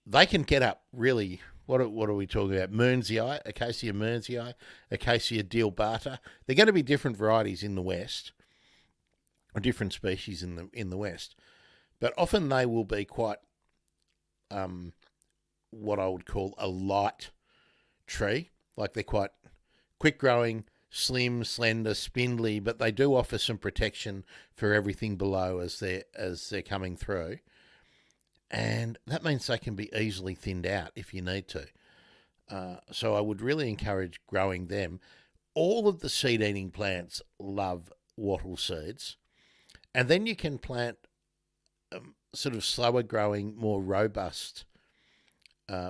They can get up really. What are we talking about? Mearnsii, Acacia mearnsii, Acacia dealbata. They're going to be different varieties in the West, or different species in the West, but often they will be quite what I would call a light tree. Like they're quite quick growing, slim, slender, spindly, but they do offer some protection for everything below as they're coming through. And that means they can be easily thinned out if you need to. So I would really encourage growing them. All of the seed-eating plants love wattle seeds. And then you can plant sort of slower growing, more robust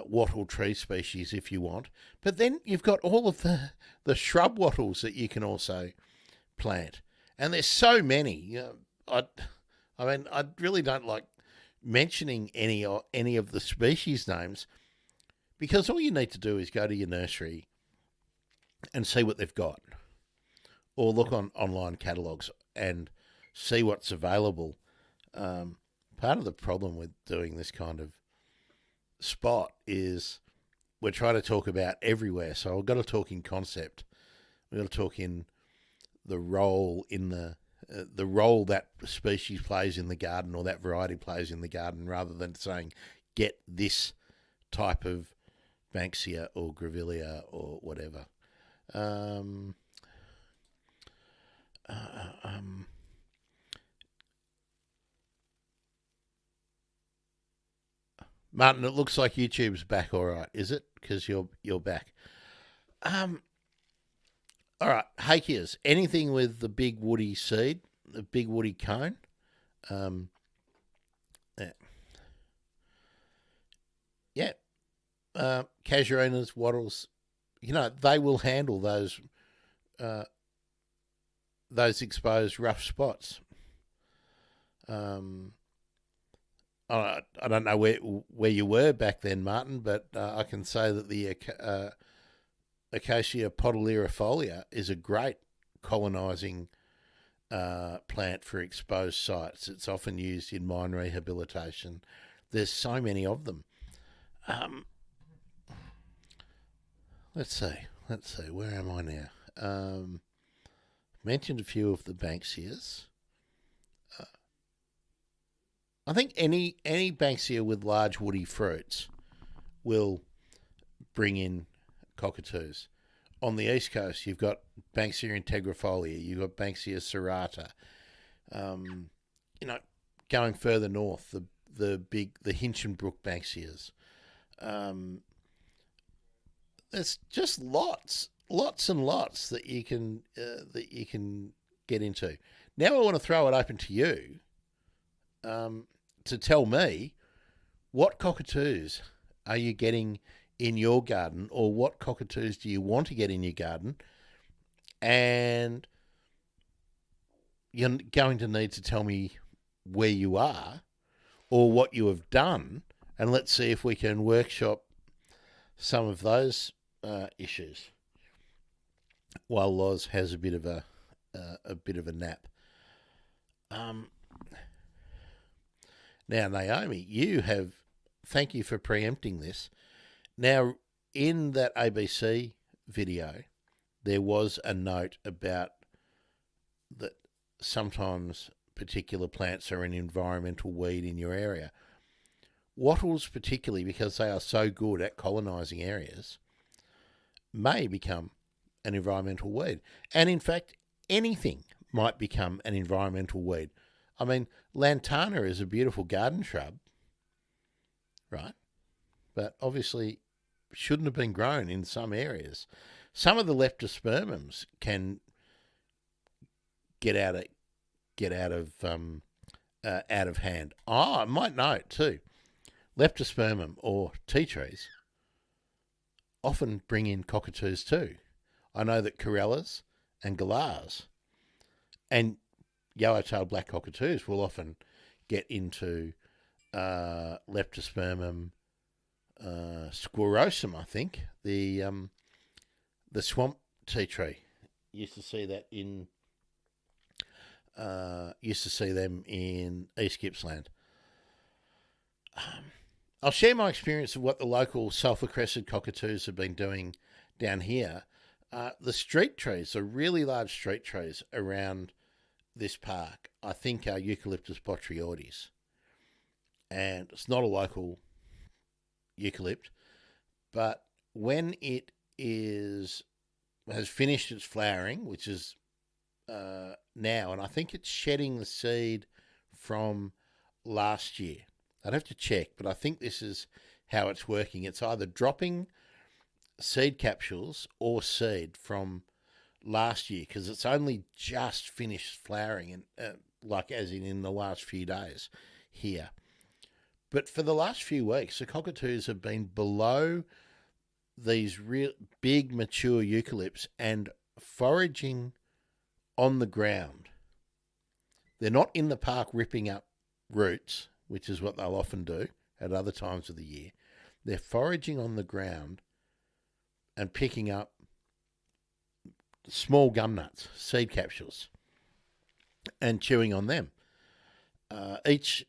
wattle tree species if you want. But then you've got all of the shrub wattles that you can also plant. And there's so many. I really don't like mentioning any of the species names because all you need to do is go to your nursery and see what they've got, or look on online catalogues and see what's available. Part of the problem with doing this kind of spot is we're trying to talk about everywhere, so I've got to talk in concept. We've got to talk in the role the role that species plays in the garden or that variety plays in the garden, rather than saying get this type of Banksia or Grevillea or whatever. Martin, it looks like YouTube's back all right, is it? Because you're back. All right, Hakias, anything with the big woody seed, the big woody cone. Yeah. Casuarinas, wattles, they will handle those exposed rough spots. I don't know where you were back then, Martin, but I can say that the Acacia podalirifolia is a great colonising plant for exposed sites. It's often used in mine rehabilitation. There's so many of them. Let's see. Where am I now? Mentioned a few of the Banksias. I think any Banksia with large woody fruits will bring in cockatoos. On the east coast, you've got Banksia integrifolia, you've got Banksia serrata. Going further north, the Hinchinbrook Banksias. There's just lots and lots that you can get into. Now I want to throw it open to you to tell me what cockatoos are you getting in your garden, or what cockatoos do you want to get in your garden, and you're going to need to tell me where you are or what you have done, and let's see if we can workshop some of those issues while Loz has a bit of a nap. Now, Naomi, thank you for preempting this. Now, in that ABC video, there was a note about that sometimes particular plants are an environmental weed in your area. Wattles, particularly because they are so good at colonising areas, may become an environmental weed. And in fact, anything might become an environmental weed. I mean, lantana is a beautiful garden shrub, right? But obviously shouldn't have been grown in some areas. Some of the leptospermums can get out of hand. I might note too, leptospermum or tea trees often bring in cockatoos too. I know that corellas and galahs and yellow-tailed black cockatoos will often get into leptospermum squirosum, I think, the swamp tea tree. Used to see them in East Gippsland. I'll share my experience of what the local sulphur-crested cockatoos have been doing down here. The street trees, the really large street trees around this park, I think are Eucalyptus botryoides. And it's not a local eucalypt, but when it has finished its flowering, which is now, and I think it's shedding the seed from last year. I'd have to check, but I think this is how it's working. It's either dropping seed capsules or seed from last year, because it's only just finished flowering, and as in the last few days here. But for the last few weeks, the cockatoos have been below these real big mature eucalypts and foraging on the ground. They're not in the park ripping up roots, which is what they'll often do at other times of the year. They're foraging on the ground and picking up small gum nuts, seed capsules, and chewing on them. Each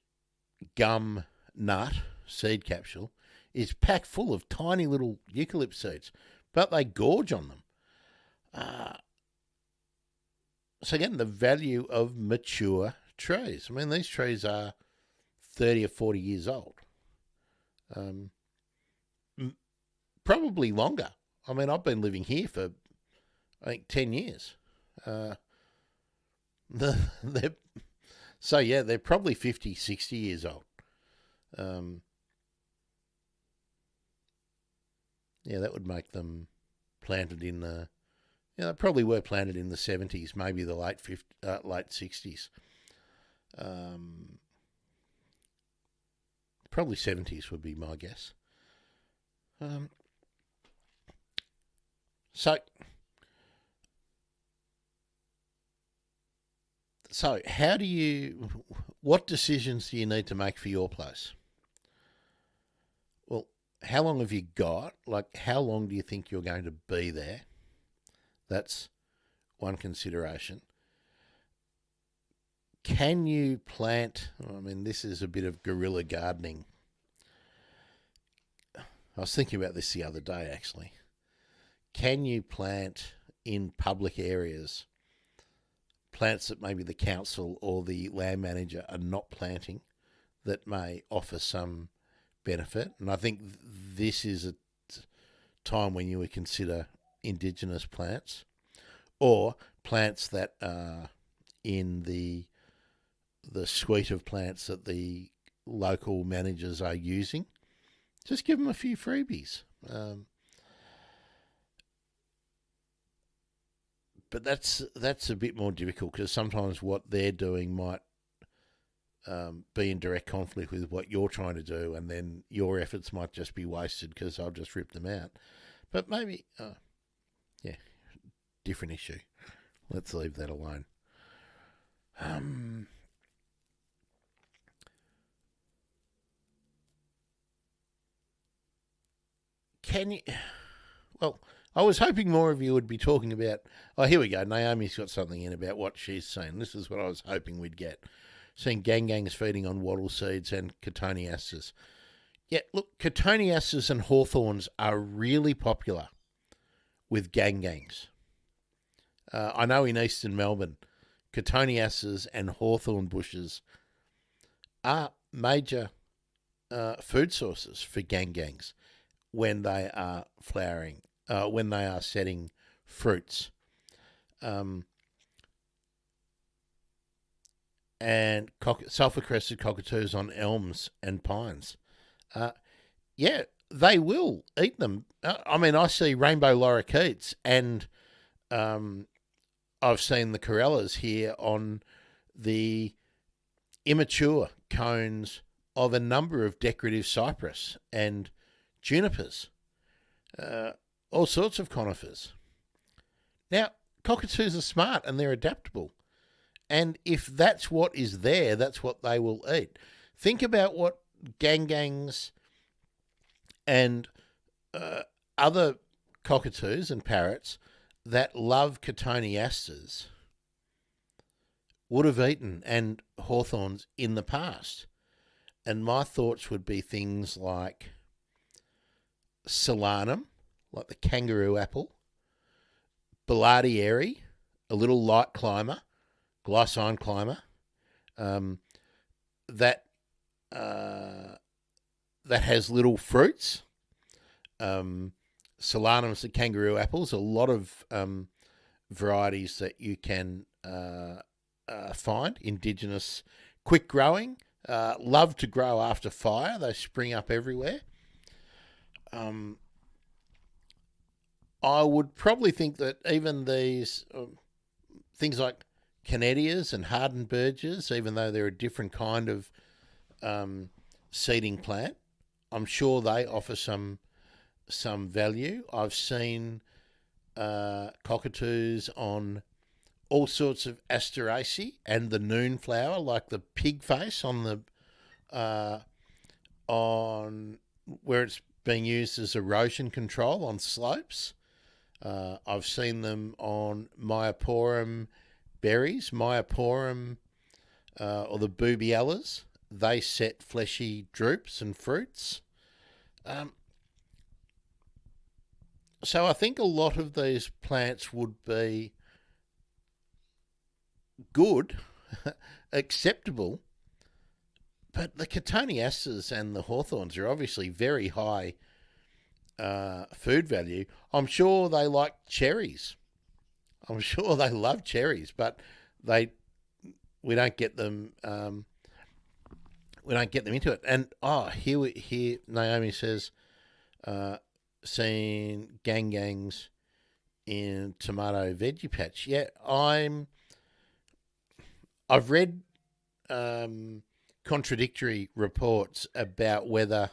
gum nut, seed capsule, is packed full of tiny little eucalypt seeds, but they gorge on them. So again, the value of mature trees. I mean, these trees are 30 or 40 years old. Probably longer. I mean, I've been living here for, I think, 10 years. They're probably 50, 60 years old. Yeah, that would make them planted in the. Yeah, they probably were planted in the 70s, maybe the late 60s. Probably 70s would be my guess. So how do you? What decisions do you need to make for your place? Well, how long have you got? Like, how long do you think you're going to be there? That's one consideration. Can you plant? I mean, this is a bit of guerrilla gardening. I was thinking about this the other day, actually. Can you plant in public areas plants that maybe the council or the land manager are not planting that may offer some benefit? And I think this is a time when you would consider indigenous plants or plants that are in the suite of plants that the local managers are using. Just give them a few freebies. But that's a bit more difficult because sometimes what they're doing might be in direct conflict with what you're trying to do, and then your efforts might just be wasted because I'll just rip them out. But maybe, different issue. Let's leave that alone. Can you? Well, I was hoping more of you would be talking about. Oh, here we go. Naomi's got something in about what she's seen. This is what I was hoping we'd get. Seeing gangangs feeding on wattle seeds and cotoneasters. Yeah, look, cotoneasters and hawthorns are really popular with gangangs. I know in eastern Melbourne, cotoneasters and hawthorn bushes are major food sources for gangangs when they are flowering, when they are setting fruits. And sulphur-crested cockatoos on elms and pines. They will eat them. I mean, I see rainbow lorikeets and I've seen the corellas here on the immature cones of a number of decorative cypress and junipers, all sorts of conifers. Now, cockatoos are smart and they're adaptable. And if that's what is there, that's what they will eat. Think about what gangangs and other cockatoos and parrots that love cotoneasters would have eaten and hawthorns in the past. And my thoughts would be things like solanum, like the kangaroo apple, billardieri, a little light climber, glycine climber, that has little fruits. Solanums, the kangaroo apples, a lot of varieties that you can find, indigenous, quick growing, love to grow after fire. They spring up everywhere. I would probably think that even these things like Canedias and Hardenbergias, even though they're a different kind of seeding plant, I'm sure they offer some value. I've seen cockatoos on all sorts of asteraceae and the noon flower, like the pig face on the on where it's being used as erosion control on slopes. I've seen them on Myoporum berries, Myoporum or the boobiellas. They set fleshy drupes and fruits. So I think a lot of these plants would be good, acceptable, but the cotoneasters and the hawthorns are obviously very high food value. I'm sure they like cherries. I'm sure they love cherries, but we don't get them. We don't get them into it. And here Naomi says, seen gangs in tomato veggie patch. Yeah, I've read contradictory reports about whether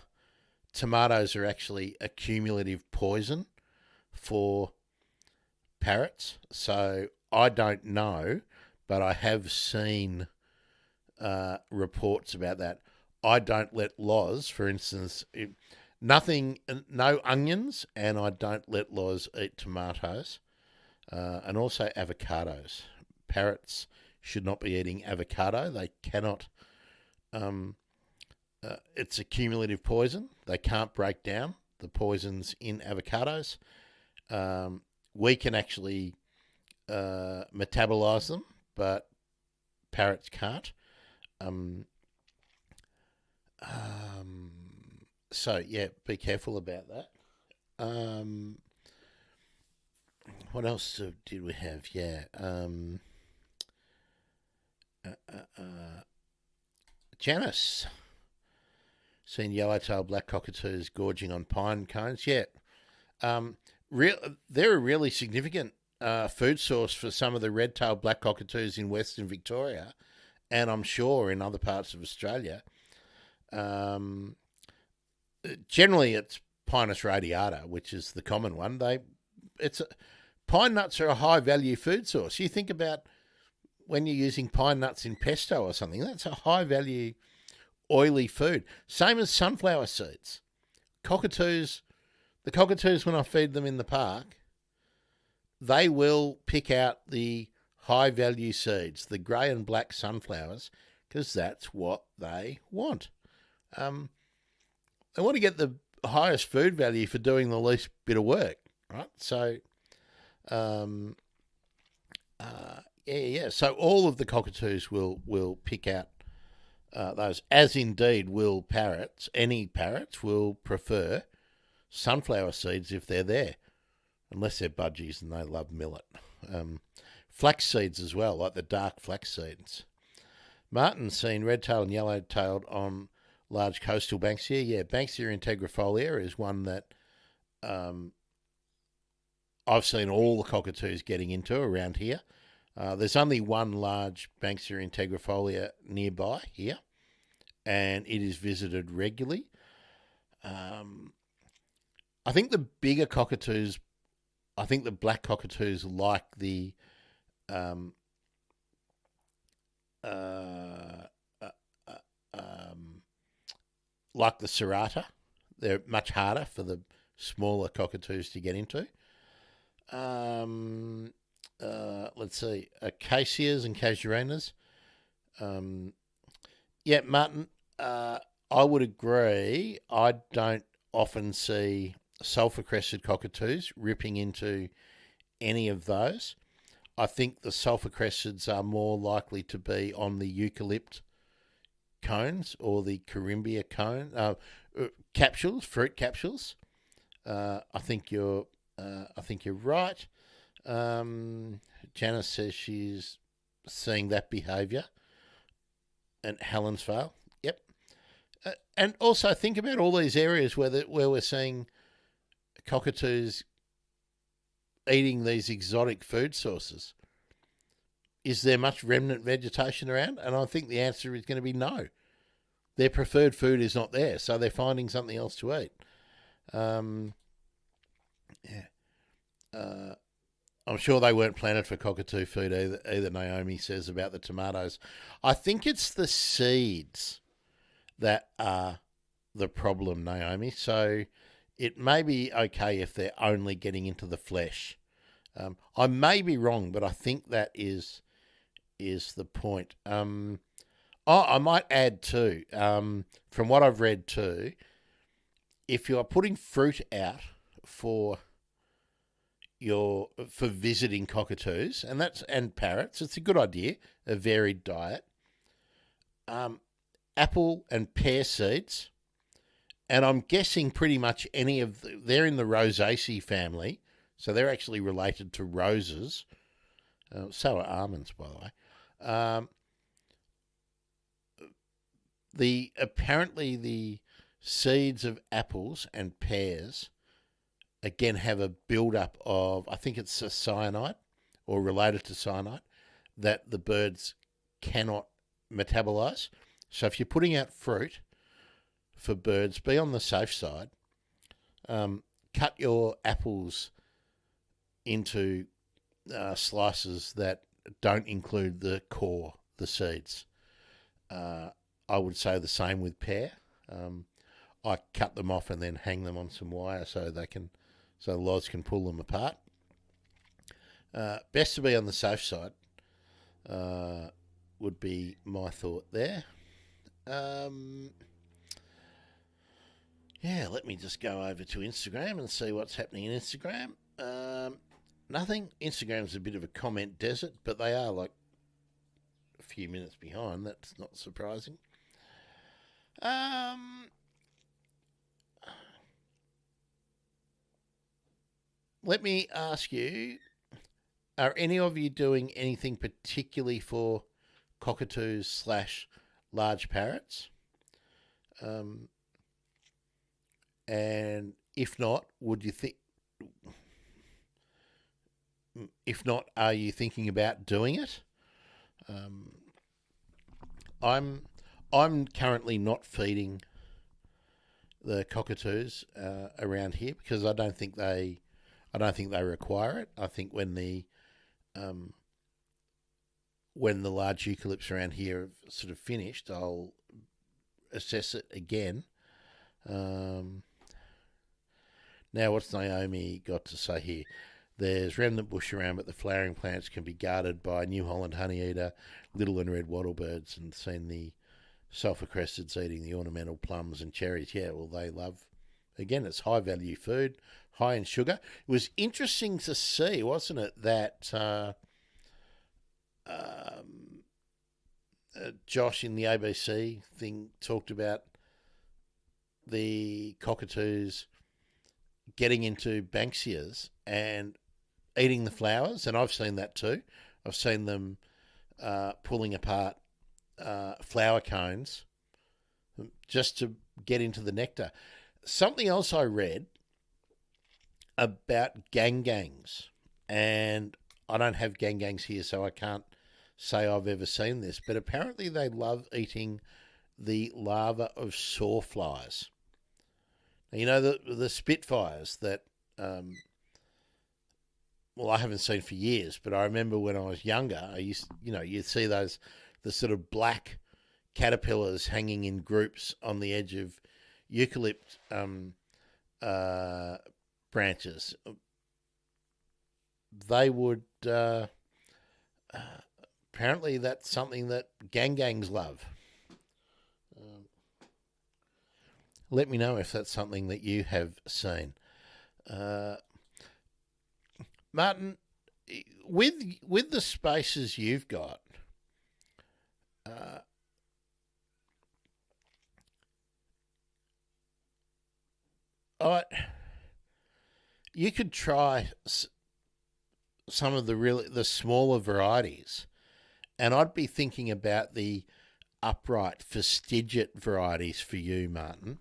tomatoes are actually a cumulative poison for parrots. So I don't know, but I have seen reports about that. I don't let Loz, for instance, no onions, and I don't let Loz eat tomatoes, and also avocados. Parrots should not be eating avocado. They cannot. It's a cumulative poison. They can't break down the poisons in avocados. We can actually metabolize them, but parrots can't. So yeah, be careful about that. What else did we have? Yeah. Janice. Seen yellow-tailed black cockatoos gorging on pine cones. Yeah. They're a really significant food source for some of the red-tailed black cockatoos in Western Victoria, and I'm sure in other parts of Australia. Generally, it's Pinus radiata, which is the common one. Pine nuts are a high-value food source. You think about when you're using pine nuts in pesto or something, that's a high-value oily food. Same as sunflower seeds. The cockatoos, when I feed them in the park, they will pick out the high-value seeds, the grey and black sunflowers, because that's what they want. They want to get the highest food value for doing the least bit of work, right? So, So all of the cockatoos will pick out those, as indeed will parrots. Any parrots will prefer sunflower seeds if they're there, unless they're budgies and they love millet. Flax seeds as well, like the dark flax seeds. Martin's seen red-tailed and yellow-tailed on large coastal Banksia. Yeah, Banksia integrifolia is one that I've seen all the cockatoos getting into around here. There's only one large Banksia integrifolia nearby here, and it is visited regularly. I think the bigger cockatoos, I think the black cockatoos like the serrata. They're much harder for the smaller cockatoos to get into. Let's see, acacias and casuarinas. Yeah, Martin, I would agree. I don't often see sulphur-crested cockatoos ripping into any of those. I think the sulphur-cresteds are more likely to be on the eucalypt cones or the Carimbia cone capsules, fruit capsules. I think you're right. Janice says she's seeing that behaviour at Helensvale. Yep. And also think about all these areas where we're seeing cockatoos eating these exotic food sources. Is there much remnant vegetation around? And I think the answer is going to be no. Their preferred food is not there, so they're finding something else to eat. I'm sure they weren't planted for cockatoo food either, Naomi says about the tomatoes. I think it's the seeds that are the problem, Naomi. So it may be okay if they're only getting into the flesh. I may be wrong, but I think that is the point. I might add too, from what I've read too, if you are putting fruit out for visiting cockatoos and parrots, it's a good idea, a varied diet. Apple and pear seeds, and I'm guessing pretty much they're in the Rosaceae family, so they're actually related to roses. So are almonds, by the way. Apparently the seeds of apples and pears again have a build-up of, I think it's a cyanide or related to cyanide, that the birds cannot metabolize. So if you're putting out fruit for birds, be on the safe side. Cut your apples into slices that don't include the core, the seeds. I would say the same with pear. I cut them off and then hang them on some wire so the loz can pull them apart. Best to be on the safe side would be my thought there. Yeah, let me just go over to Instagram and see what's happening in Instagram. Nothing. Instagram's a bit of a comment desert, but they are like a few minutes behind. That's not surprising. Let me ask you, are any of you doing anything particularly for cockatoos / large parrots? And if not, are you thinking about doing it? I'm currently not feeding the cockatoos around here because I don't think they require it. I think when the large eucalypts around here have sort of finished, I'll assess it again. Now, what's Naomi got to say here? There's remnant bush around, but the flowering plants can be guarded by New Holland honeyeater, little and red wattlebirds, and seen the sulphur cresteds eating the ornamental plums and cherries. Yeah, well, they love. Again, it's high value food, high in sugar. It was interesting to see, wasn't it, that Josh in the ABC thing talked about the cockatoos getting into Banksias and eating the flowers, and I've seen that too. I've seen them pulling apart flower cones just to get into the nectar. Something else I read about gangs, and I don't have gangs here, so I can't say I've ever seen this, but apparently they love eating the larva of sawflies. Now, you know, the Spitfires that, I haven't seen for years, but I remember when I was younger, you'd see the sort of black caterpillars hanging in groups on the edge of eucalypt branches. They would, apparently that's something that gangs love. Let me know if that's something that you have seen. Martin, with the spaces you've got, you could try some of the smaller varieties, and I'd be thinking about the upright fastigiate varieties for you, Martin.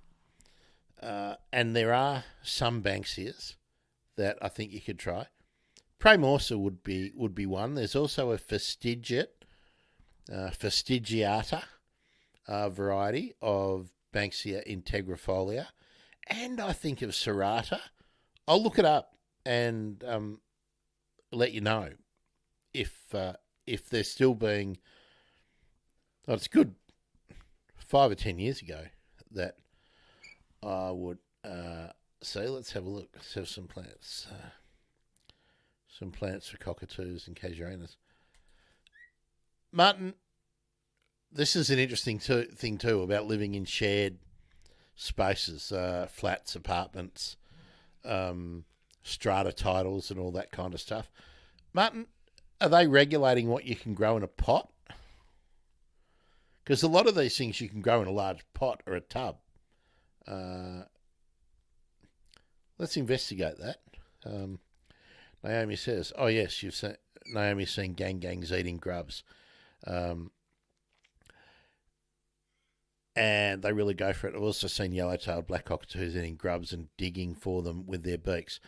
And there are some Banksias that I think you could try. Praemorsa would be one. There's also a fastigiata variety of Banksia integrifolia, and I think of serrata. I'll look it up and let you know if they're still being. Oh, it's good. 5 or 10 years ago that I would say. Let's have a look. Let's have some plants. Some plants for cockatoos and casuarinas. Martin, this is an interesting thing too about living in shared spaces, flats, apartments, strata titles and all that kind of stuff. Martin, are they regulating what you can grow in a pot? Because a lot of these things you can grow in a large pot or a tub. Let's investigate that. Naomi says, oh yes, Naomi's seen gangs eating grubs. and they really go for it. I've also seen yellow-tailed black cockatoos eating grubs and digging for them with their beaks.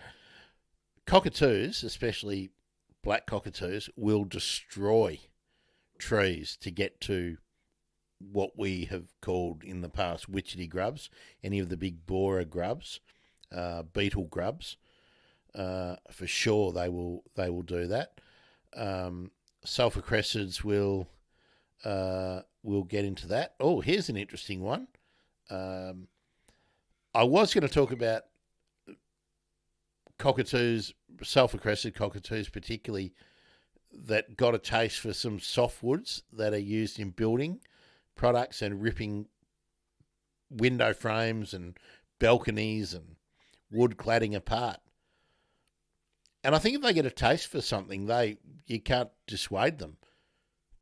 Cockatoos, especially black cockatoos, will destroy trees to get to what we have called in the past witchetty grubs, any of the big borer grubs, beetle grubs. For sure they will do that. Sulphur cressids will get into that. Oh, here's an interesting one. I was going to talk about cockatoos, sulphur crested cockatoos particularly, that got a taste for some softwoods that are used in building products and ripping window frames and balconies and wood cladding apart. And I think if they get a taste for something, you can't dissuade them.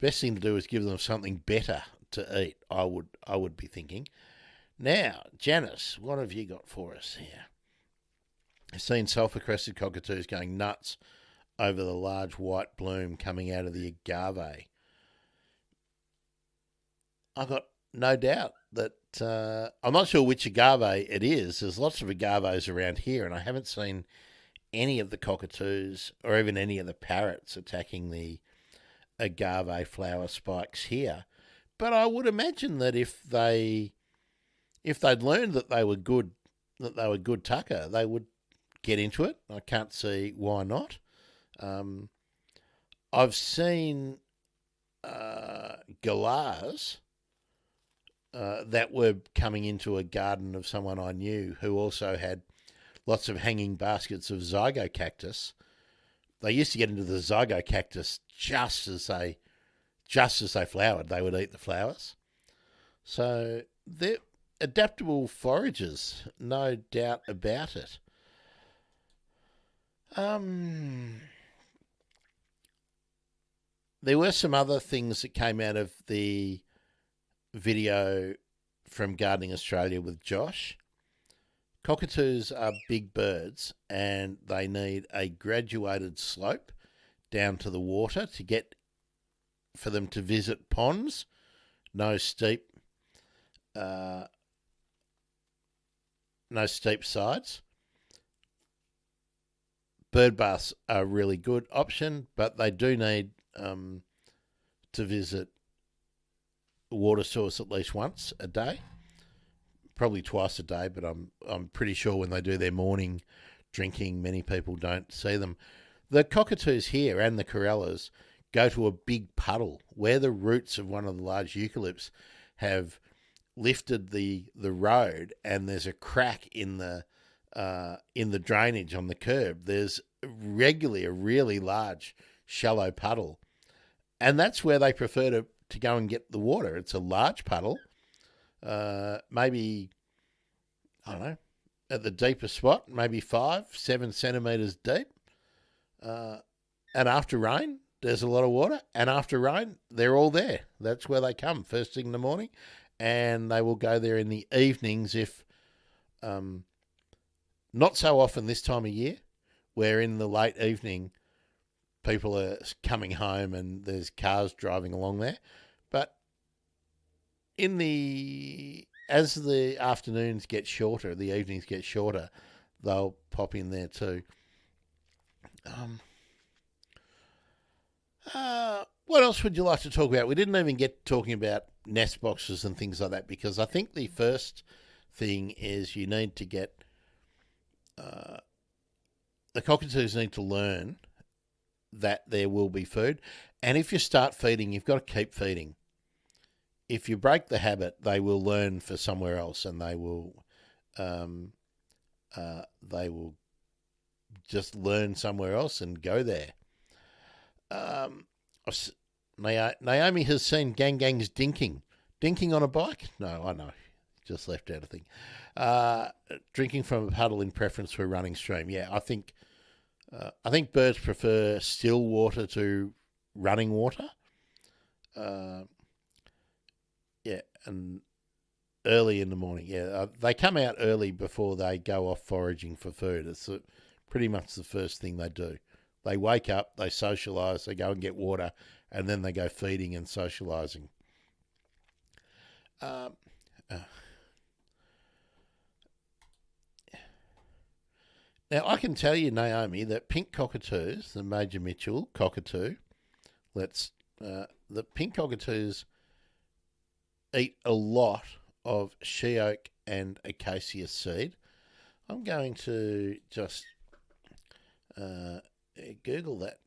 Best thing to do is give them something better to eat, I would be thinking. Now, Janice, what have you got for us here? I've seen sulphur-crested cockatoos going nuts over the large white bloom coming out of the agave. I've got no doubt that I'm not sure which agave it is. There's lots of agaves around here, and I haven't seen any of the cockatoos or even any of the parrots attacking the agave flower spikes here. But I would imagine that if they'd learned that they were good tucker, they would get into it. I can't see why not. I've seen galahs that were coming into a garden of someone I knew who also had lots of hanging baskets of zygocactus. They used to get into the zygocactus just as they flowered. They would eat the flowers. So they're adaptable foragers, no doubt about it. There were some other things that came out of the video from Gardening Australia with Josh. Cockatoos are big birds and they need a graduated slope down to the water for them to visit ponds. No steep sides. Bird baths are a really good option, but they do need to visit a water source at least once a day. Probably twice a day, but I'm pretty sure when they do their morning drinking, many people don't see them. The cockatoos here and the corellas go to a big puddle where the roots of one of the large eucalypts have lifted the road, and there's a crack in the drainage on the curb. There's regularly a really large shallow puddle, and that's where they prefer to go and get the water. It's a large puddle. Maybe, I don't know, at the deepest spot, maybe 5-7 centimetres deep. And after rain, there's a lot of water. And after rain, they're all there. That's where they come first thing in the morning. And they will go there in the evenings if, not so often this time of year, where in the late evening, people are coming home and there's cars driving along there. But as the afternoons get shorter, the evenings get shorter, they'll pop in there too. What else would you like to talk about? We didn't even get talking about nest boxes and things like that, because I think the first thing is you need to get the cockatoos need to learn that there will be food, and if you start feeding, you've got to keep feeding. If you break the habit, they will learn for somewhere else, and they will just learn somewhere else and go there. Naomi has seen gangs dinking on a bike. No, I know, just left out a thing. Drinking from a puddle in preference for a running stream. Yeah, I think birds prefer still water to running water. Yeah, and early in the morning. Yeah, they come out early before they go off foraging for food. It's pretty much the first thing they do. They wake up, they socialise, they go and get water, and then they go feeding and socialising. Now, I can tell you, Naomi, that pink cockatoos, the Major Mitchell cockatoo, the pink cockatoos eat a lot of she oak and acacia seed. I'm going to just Google that.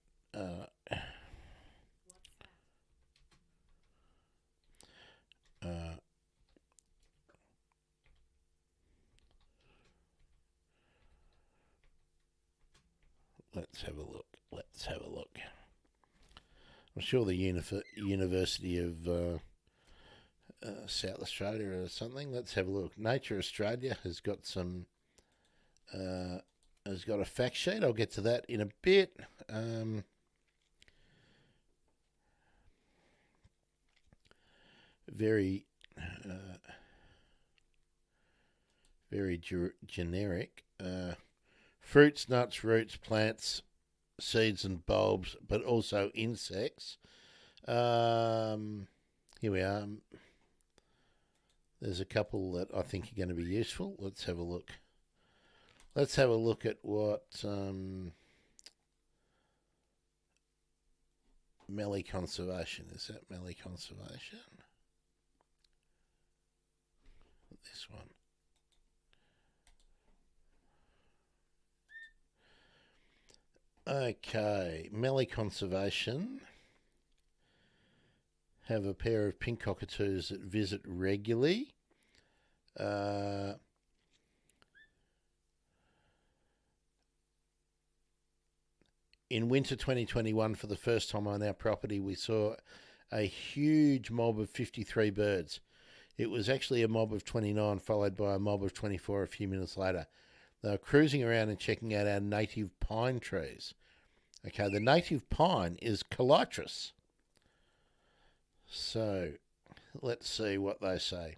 Let's have a look. I'm sure the University of South Australia or something. Let's have a look. Nature Australia has got a fact sheet. I'll get to that in a bit. Very generic. Fruits, nuts, roots, plants, seeds and bulbs, but also insects. Here we are. There's a couple that I think are going to be useful. Let's have a look. Let's have a look at what Mallee Conservation. Is that Mallee Conservation? This one. Okay, Mallee Conservation have a pair of pink cockatoos that visit regularly. In winter 2021, for the first time on our property, we saw a huge mob of 53 birds. It was actually a mob of 29, followed by a mob of 24 a few minutes later. They were cruising around and checking out our native pine trees. Okay, the native pine is Calitris. So, let's see what they say.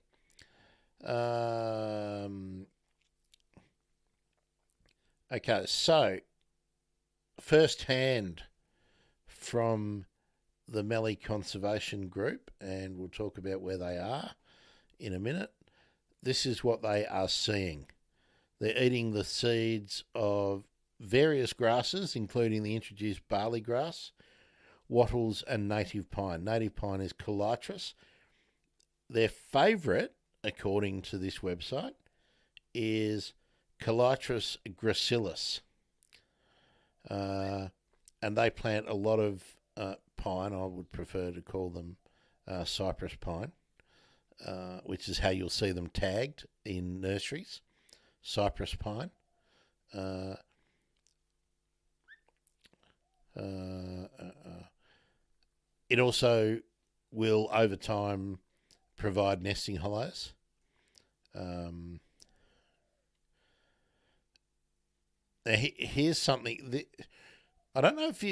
Okay, so, first hand from the Mallee Conservation Group, and we'll talk about where they are in a minute. This is what they are seeing. They're eating the seeds of various grasses, including the introduced barley grass, wattles, and native pine. Native pine is Calitris. Their favourite, according to this website, is Calitris gracilis. And they plant a lot of pine. I would prefer to call them cypress pine, which is how you'll see them tagged in nurseries. Cypress pine. It also will, over time, provide nesting hollows. Now, here's something. I don't know if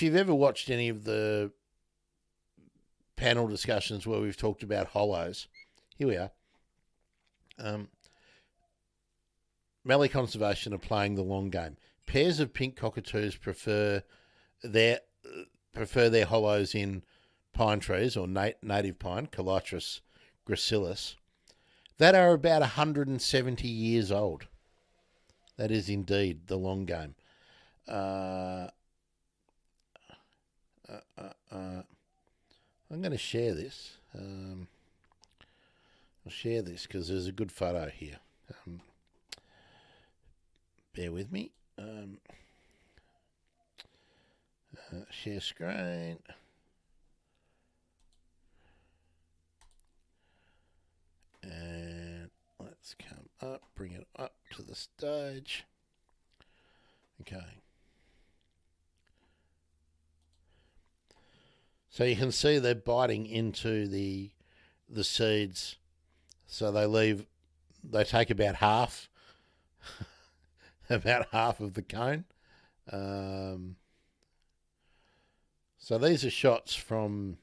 you've ever watched any of the panel discussions where we've talked about hollows. Here we are. Mallee Conservation are playing the long game. Pairs of pink cockatoos prefer their hollows in pine trees or native pine, Calitris gracilis, that are about 170 years old. That is indeed the long game. I'm going to share this. I'll share this because there's a good photo here. Bear with me. Share screen. And let's come up, bring it up to the stage. Okay. So you can see they're biting into the seeds. So they take about half of the cone. So these are shots from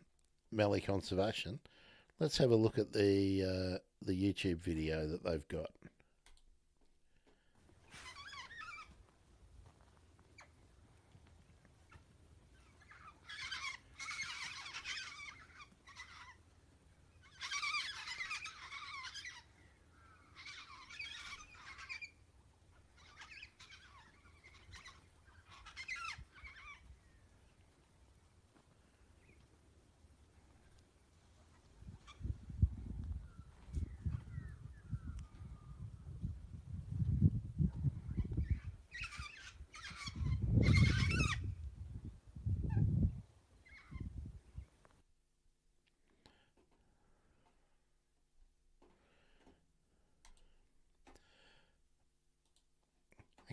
Mallee Conservation. Let's have a look at the YouTube video that they've got.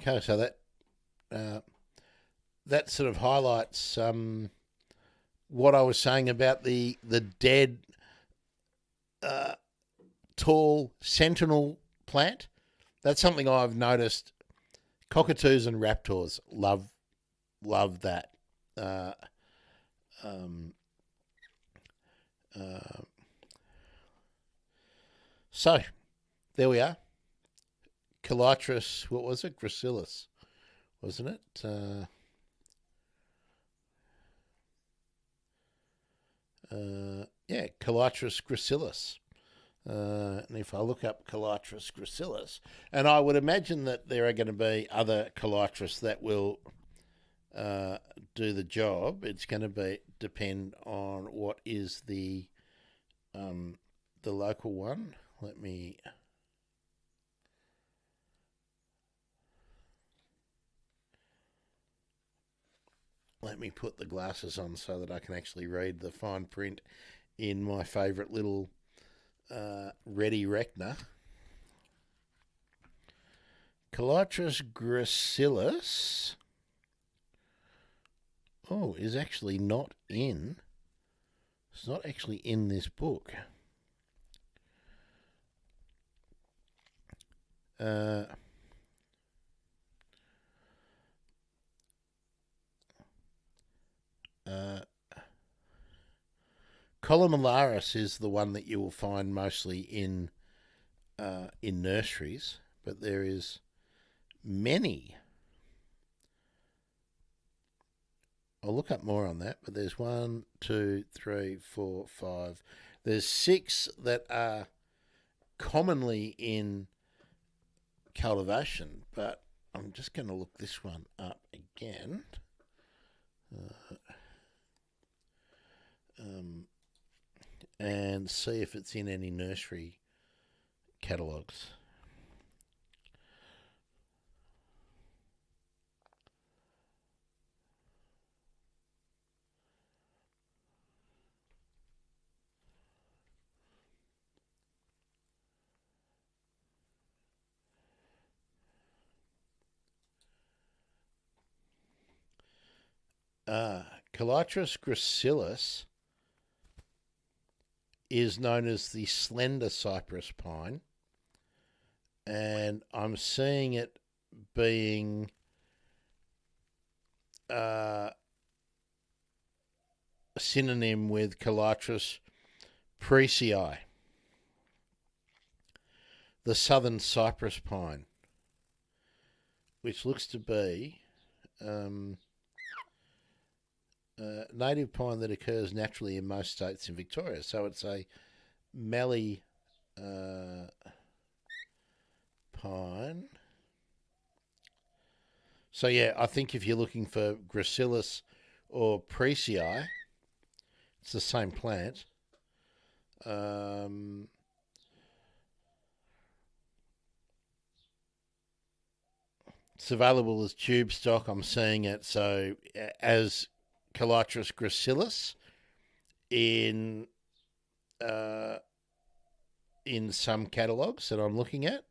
Okay, so that sort of highlights what I was saying about the dead tall sentinel plant. That's something I've noticed. Cockatoos and raptors love that. So there we are. Calitris, what was it? Gracilis, wasn't it? Yeah, Calitris gracilis. And if I look up Calitris gracilis, and I would imagine that there are going to be other Calitris that will do the job. It's going to depend on what is the local one. Let me put the glasses on so that I can actually read the fine print in my favourite little ready recna. Calitris gracilis is actually not in. It's not actually in this book. Columularis is the one that you will find mostly in nurseries, but there is many. I'll look up more on that, but there's 1, 2, 3, 4, 5. There's 6 that are commonly in cultivation, but I'm just going to look this one up again. And see if it's in any nursery catalogues. Calitris gracilis is known as the slender cypress pine, and I'm seeing it being a synonym with Calitris presii, the southern cypress pine, which looks to be native pine that occurs naturally in most states in Victoria. So it's a mallee pine. So yeah, I think if you're looking for gracilis or presii, it's the same plant. It's available as tube stock. I'm seeing it so as Calitris gracilis in some catalogues that I'm looking at.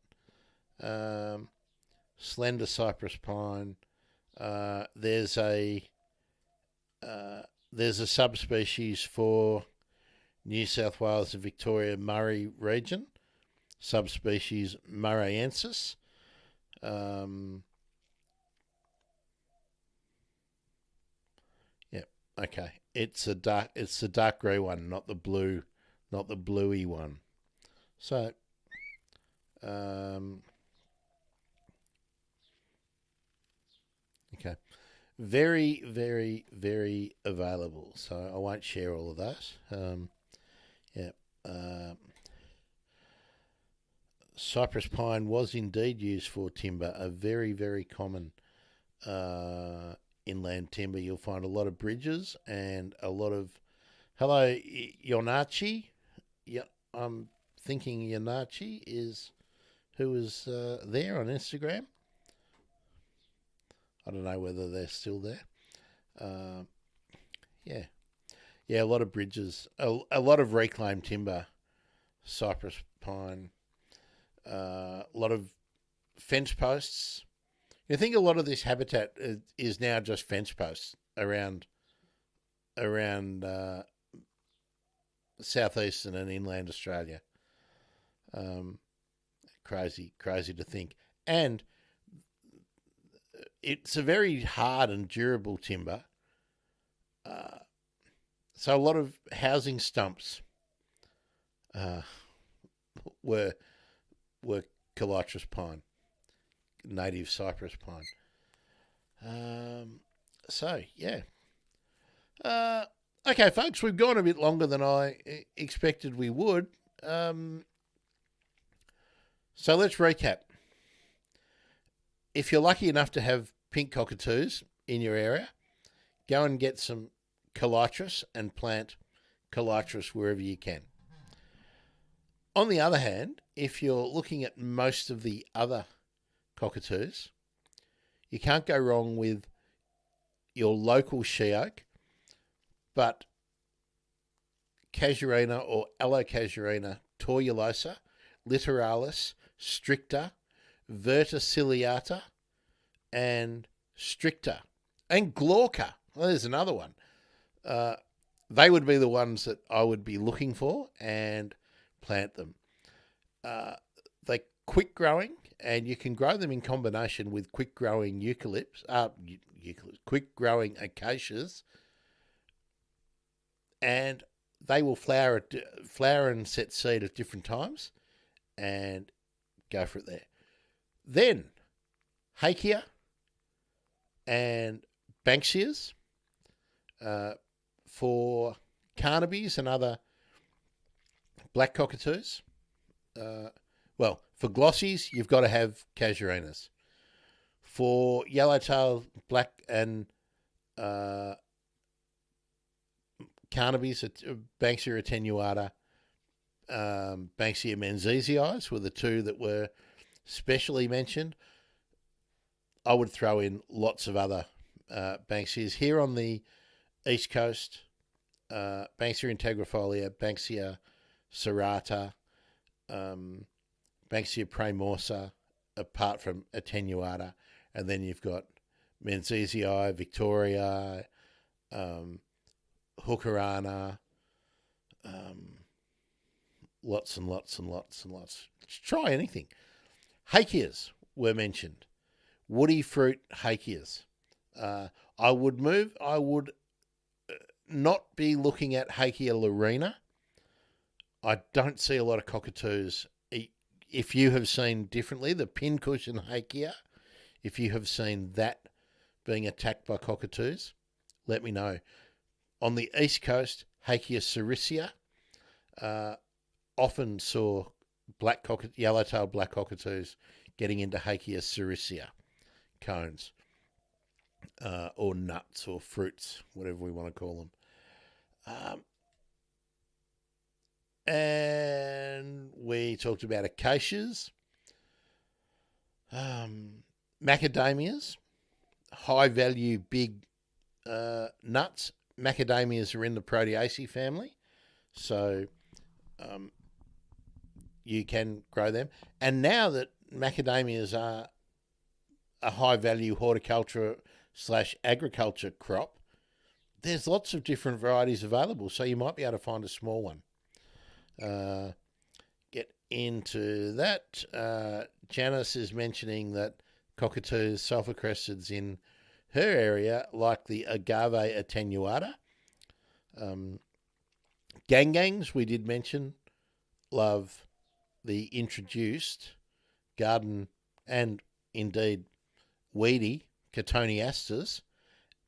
Slender cypress pine. There's a subspecies for New South Wales and Victoria Murray region, subspecies murrayensis. Okay, it's the dark grey one, not the bluey one. So, okay, very, very, very available. So I won't share all of those. Cypress pine was indeed used for timber, a very, very common inland timber. You'll find a lot of bridges and a lot of... Hello, Yonachi. Yeah, I'm thinking Yonachi is who is there on Instagram. I don't know whether they're still there. Yeah, a lot of bridges, a lot of reclaimed timber, cypress pine, a lot of fence posts. You think a lot of this habitat is now just fence posts around southeastern and inland Australia. Crazy to think. And it's a very hard and durable timber. So a lot of housing stumps were calitris pine, native cypress pine. So yeah. Okay, folks, we've gone a bit longer than I expected we would. So let's recap. If you're lucky enough to have pink cockatoos in your area, go and get some calitris and plant calitris wherever you can. On the other hand, if you're looking at most of the other cockatoos, you can't go wrong with your local she oak, but Casuarina or Allocasuarina tortuosa, littoralis, stricta, verticillata, and stricta, and glauca. Well, there's another one. They would be the ones that I would be looking for and plant them. They're quick growing, and you can grow them in combination with quick growing quick growing acacias, and they will flower and set seed at different times, and go for it there. Then Hakea and Banksias for Carnabies and other black cockatoos. Well, for glossies, you've got to have Casuarinas. For yellowtail, black and Carnabies, Banksia attenuata, Banksia menziesii were the two that were specially mentioned. I would throw in lots of other Banksias. Here on the East Coast, Banksia integrifolia, Banksia serrata, Banksia praemorsa, apart from attenuata, and then you've got menziesii, Victoria, Hookerana, lots and lots and lots and lots. Just try anything. Hakeas were mentioned. Woody fruit hakeas. I would not be looking at Hakea laurina. I don't see a lot of cockatoos. If you have seen differently, the pincushion Hakea, if you have seen that being attacked by cockatoos, let me know. On the East Coast, Hakea sericea, often saw yellow-tailed black cockatoos getting into Hakea sericea cones, or nuts or fruits, whatever we want to call them. And we talked about acacias, macadamias, high-value big nuts. Macadamias are in the Proteaceae family, so you can grow them. And now that macadamias are a high-value horticulture / agriculture crop, there's lots of different varieties available, so you might be able to find a small one. Get into that. Janice is mentioning that cockatoos, sulfur cresteds in her area, like the agave attenuata. Gangangs, we did mention, love the introduced garden and indeed weedy cotoneasters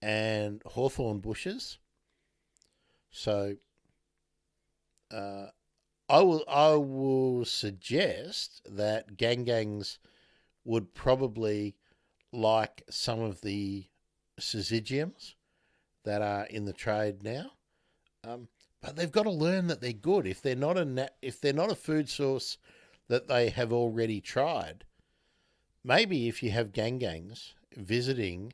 and hawthorn bushes. So I will suggest that gangangs would probably like some of the syzygiums that are in the trade now, but they've got to learn that they're good. If they're not a food source that they have already tried, maybe if you have gangangs visiting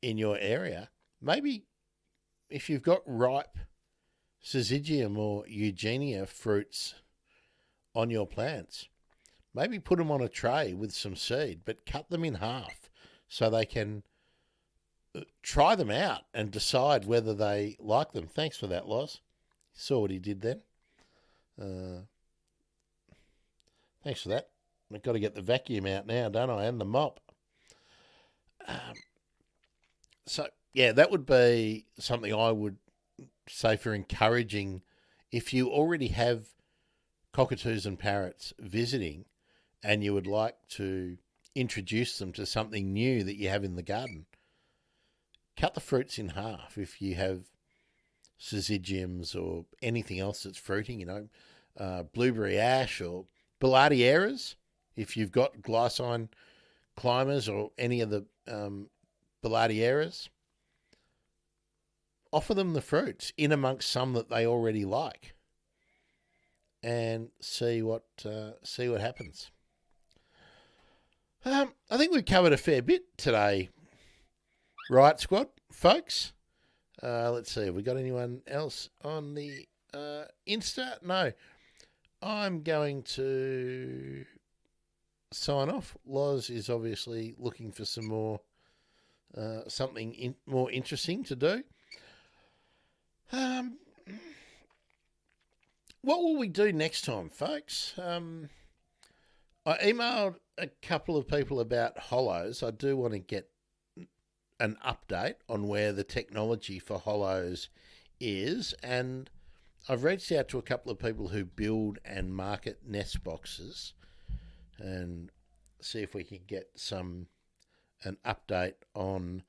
in your area, maybe if you've got ripe syzygium or eugenia fruits on your plants, maybe put them on a tray with some seed, but cut them in half so they can try them out and decide whether they like them. Thanks for that, Loz. Saw what he did then. Thanks for that. I've got to get the vacuum out now, don't I? And the mop. So, yeah, that would be something I would say for encouraging. If you already have cockatoos and parrots visiting and you would like to introduce them to something new that you have in the garden, cut the fruits in half. If you have syzygiums or anything else that's fruiting, blueberry ash or Billardieras, if you've got glycine climbers or any of the Billardieras, offer them the fruits in amongst some that they already like, and see what happens. I think we've covered a fair bit today, right, squad, folks? Let's see, have we got anyone else on the Insta? No. I'm going to sign off. Loz is obviously looking for some more, something more interesting to do. What will we do next time, folks? I emailed a couple of people about hollows. I do want to get an update on where the technology for hollows is, and I've reached out to a couple of people who build and market nest boxes and see if we can get an update on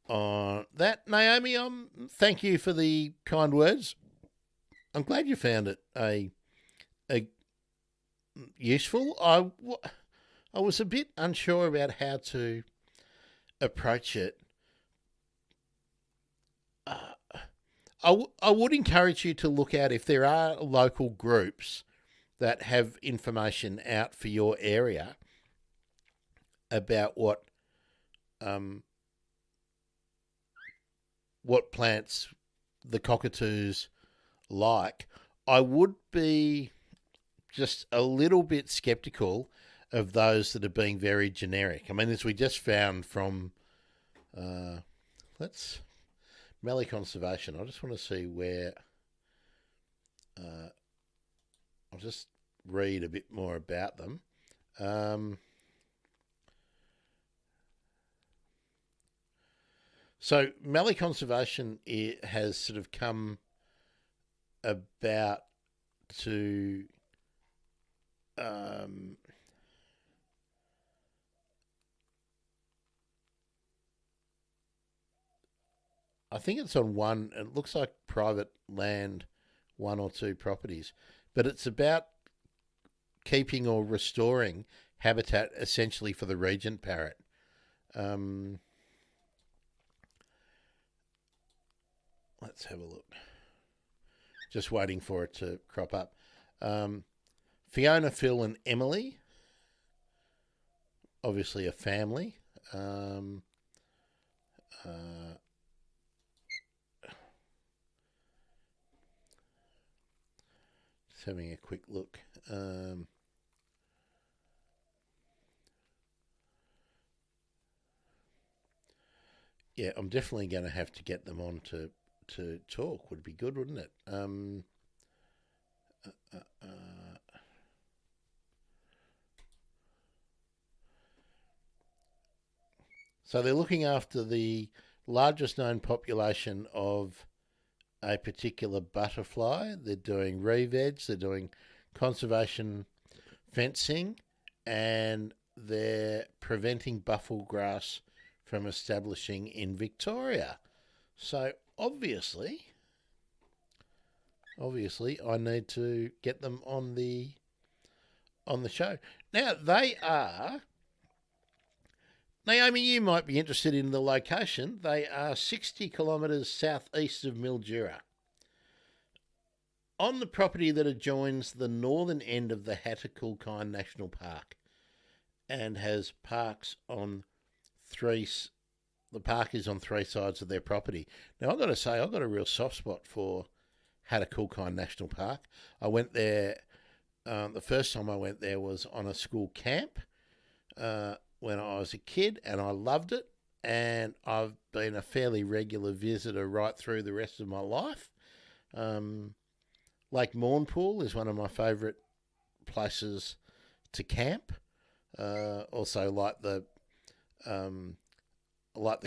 that. Naomi, thank you for the kind words. I'm glad you found it a useful. I was a bit unsure about how to approach it. I would encourage you to look out if there are local groups that have information out for your area about what plants the cockatoos like. I would be just a little bit skeptical of those that are being very generic. I mean, as we just found from Mallee Conservation, I just want to see where I'll just read a bit more about them. So Mallee Conservation has sort of come about to I think it's on one, it looks like private land, 1 or 2 properties, but it's about keeping or restoring habitat essentially for the regent parrot. Let's have a look. Just waiting for it to crop up. Fiona, Phil and Emily, obviously a family. Just having a quick look. Yeah, I'm definitely going to have to get them on to talk. Would be good, wouldn't it? So they're looking after the largest known population of a particular butterfly. They're doing re-veg, they're doing conservation fencing, and they're preventing bufflegrass from establishing in Victoria. So obviously I need to get them on the show. Now they are, Naomi, you might be interested in the location. They are 60 kilometres southeast of Mildura, on the property that adjoins the northern end of the Hattakulkine National Park and has parks on the park is on 3 sides of their property. Now, I've got to say, I've got a real soft spot for Hattakulkine National Park. I went there, the first time I went there was on a school camp, when I was a kid, and I loved it. And I've been a fairly regular visitor right through the rest of my life. Lake Mournpool is one of my favourite places to camp. Also like the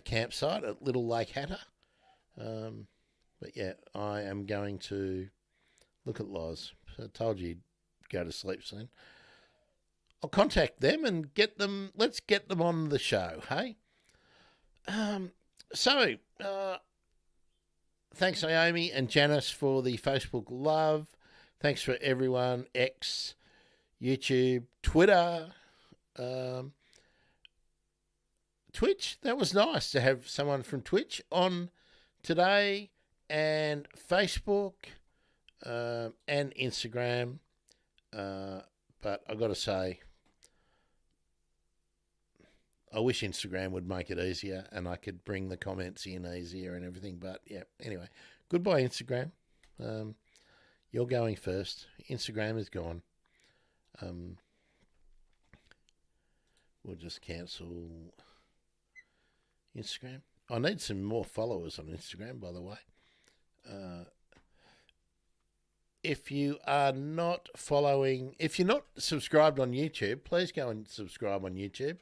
campsite at Little Lake Hatter. But yeah, I am going to look at Loz. I told you go to sleep soon. I'll contact them and get them. Let's get them on the show, hey? Thanks Naomi and Janice for the Facebook love. Thanks for everyone, X, YouTube, Twitter, Twitch. That was nice to have someone from Twitch on today, and Facebook and Instagram. But I've got to say, I wish Instagram would make it easier and I could bring the comments in easier and everything. But yeah, anyway, goodbye, Instagram. You're going first. Instagram is gone. We'll just cancel Instagram. I need some more followers on Instagram, by the way. If you are not following, if you're not subscribed on YouTube, please go and subscribe on YouTube.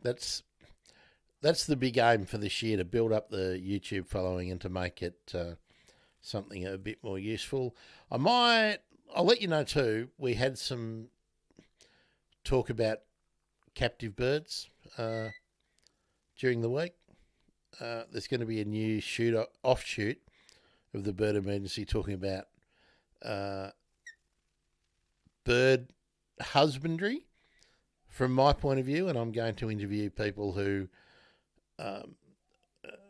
That's the big aim for this year, to build up the YouTube following and to make it something a bit more useful. I'll let you know too, we had some talk about captive birds during the week. There's going to be a new offshoot of the Bird Emergency talking about bird husbandry from my point of view, and I'm going to interview people who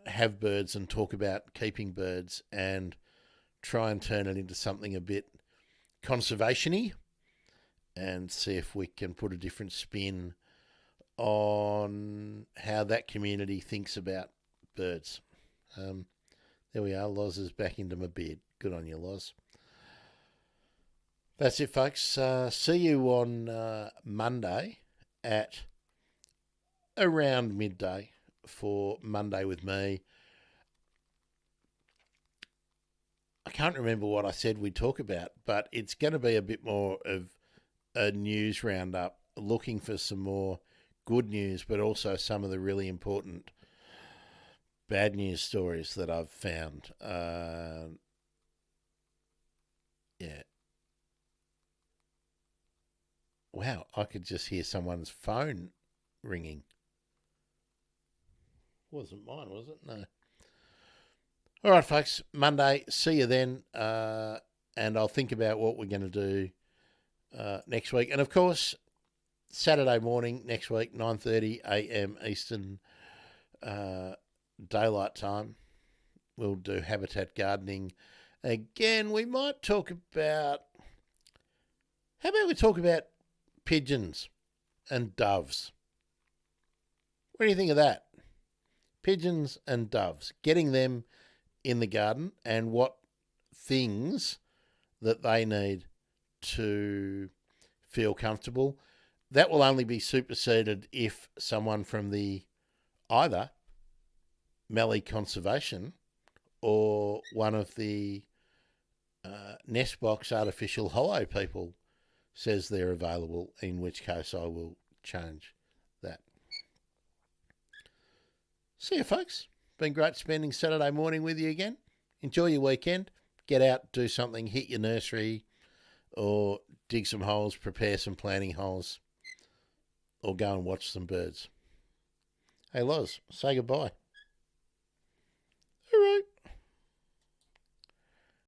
have birds and talk about keeping birds and try and turn it into something a bit conservation-y and see if we can put a different spin on how that community thinks about birds. There we are. Loz is back into my beard. Good on you, Loz. That's it, folks. See you on Monday at around midday for Monday with me. I can't remember what I said we'd talk about, but it's going to be a bit more of a news roundup, looking for some more good news, but also some of the really important bad news stories that I've found. Yeah. Wow, I could just hear someone's phone ringing. Wasn't mine, was it? No. All right, folks. Monday. See you then. And I'll think about what we're going to do next week. And, of course, Saturday morning next week, 9:30 a.m. Eastern Daylight Time, we'll do habitat gardening. Again, we might talk about... How about we talk about pigeons and doves? What do you think of that? Pigeons and doves, getting them in the garden and what things that they need to feel comfortable. That will only be superseded if someone from the either Mallee Conservation or one of the Nest Box Artificial Hollow people says they're available, in which case I will change that. See you, folks. Been great spending Saturday morning with you again. Enjoy your weekend. Get out, do something, hit your nursery or dig some holes, prepare some planting holes, or go and watch some birds. Hey, Loz, say goodbye.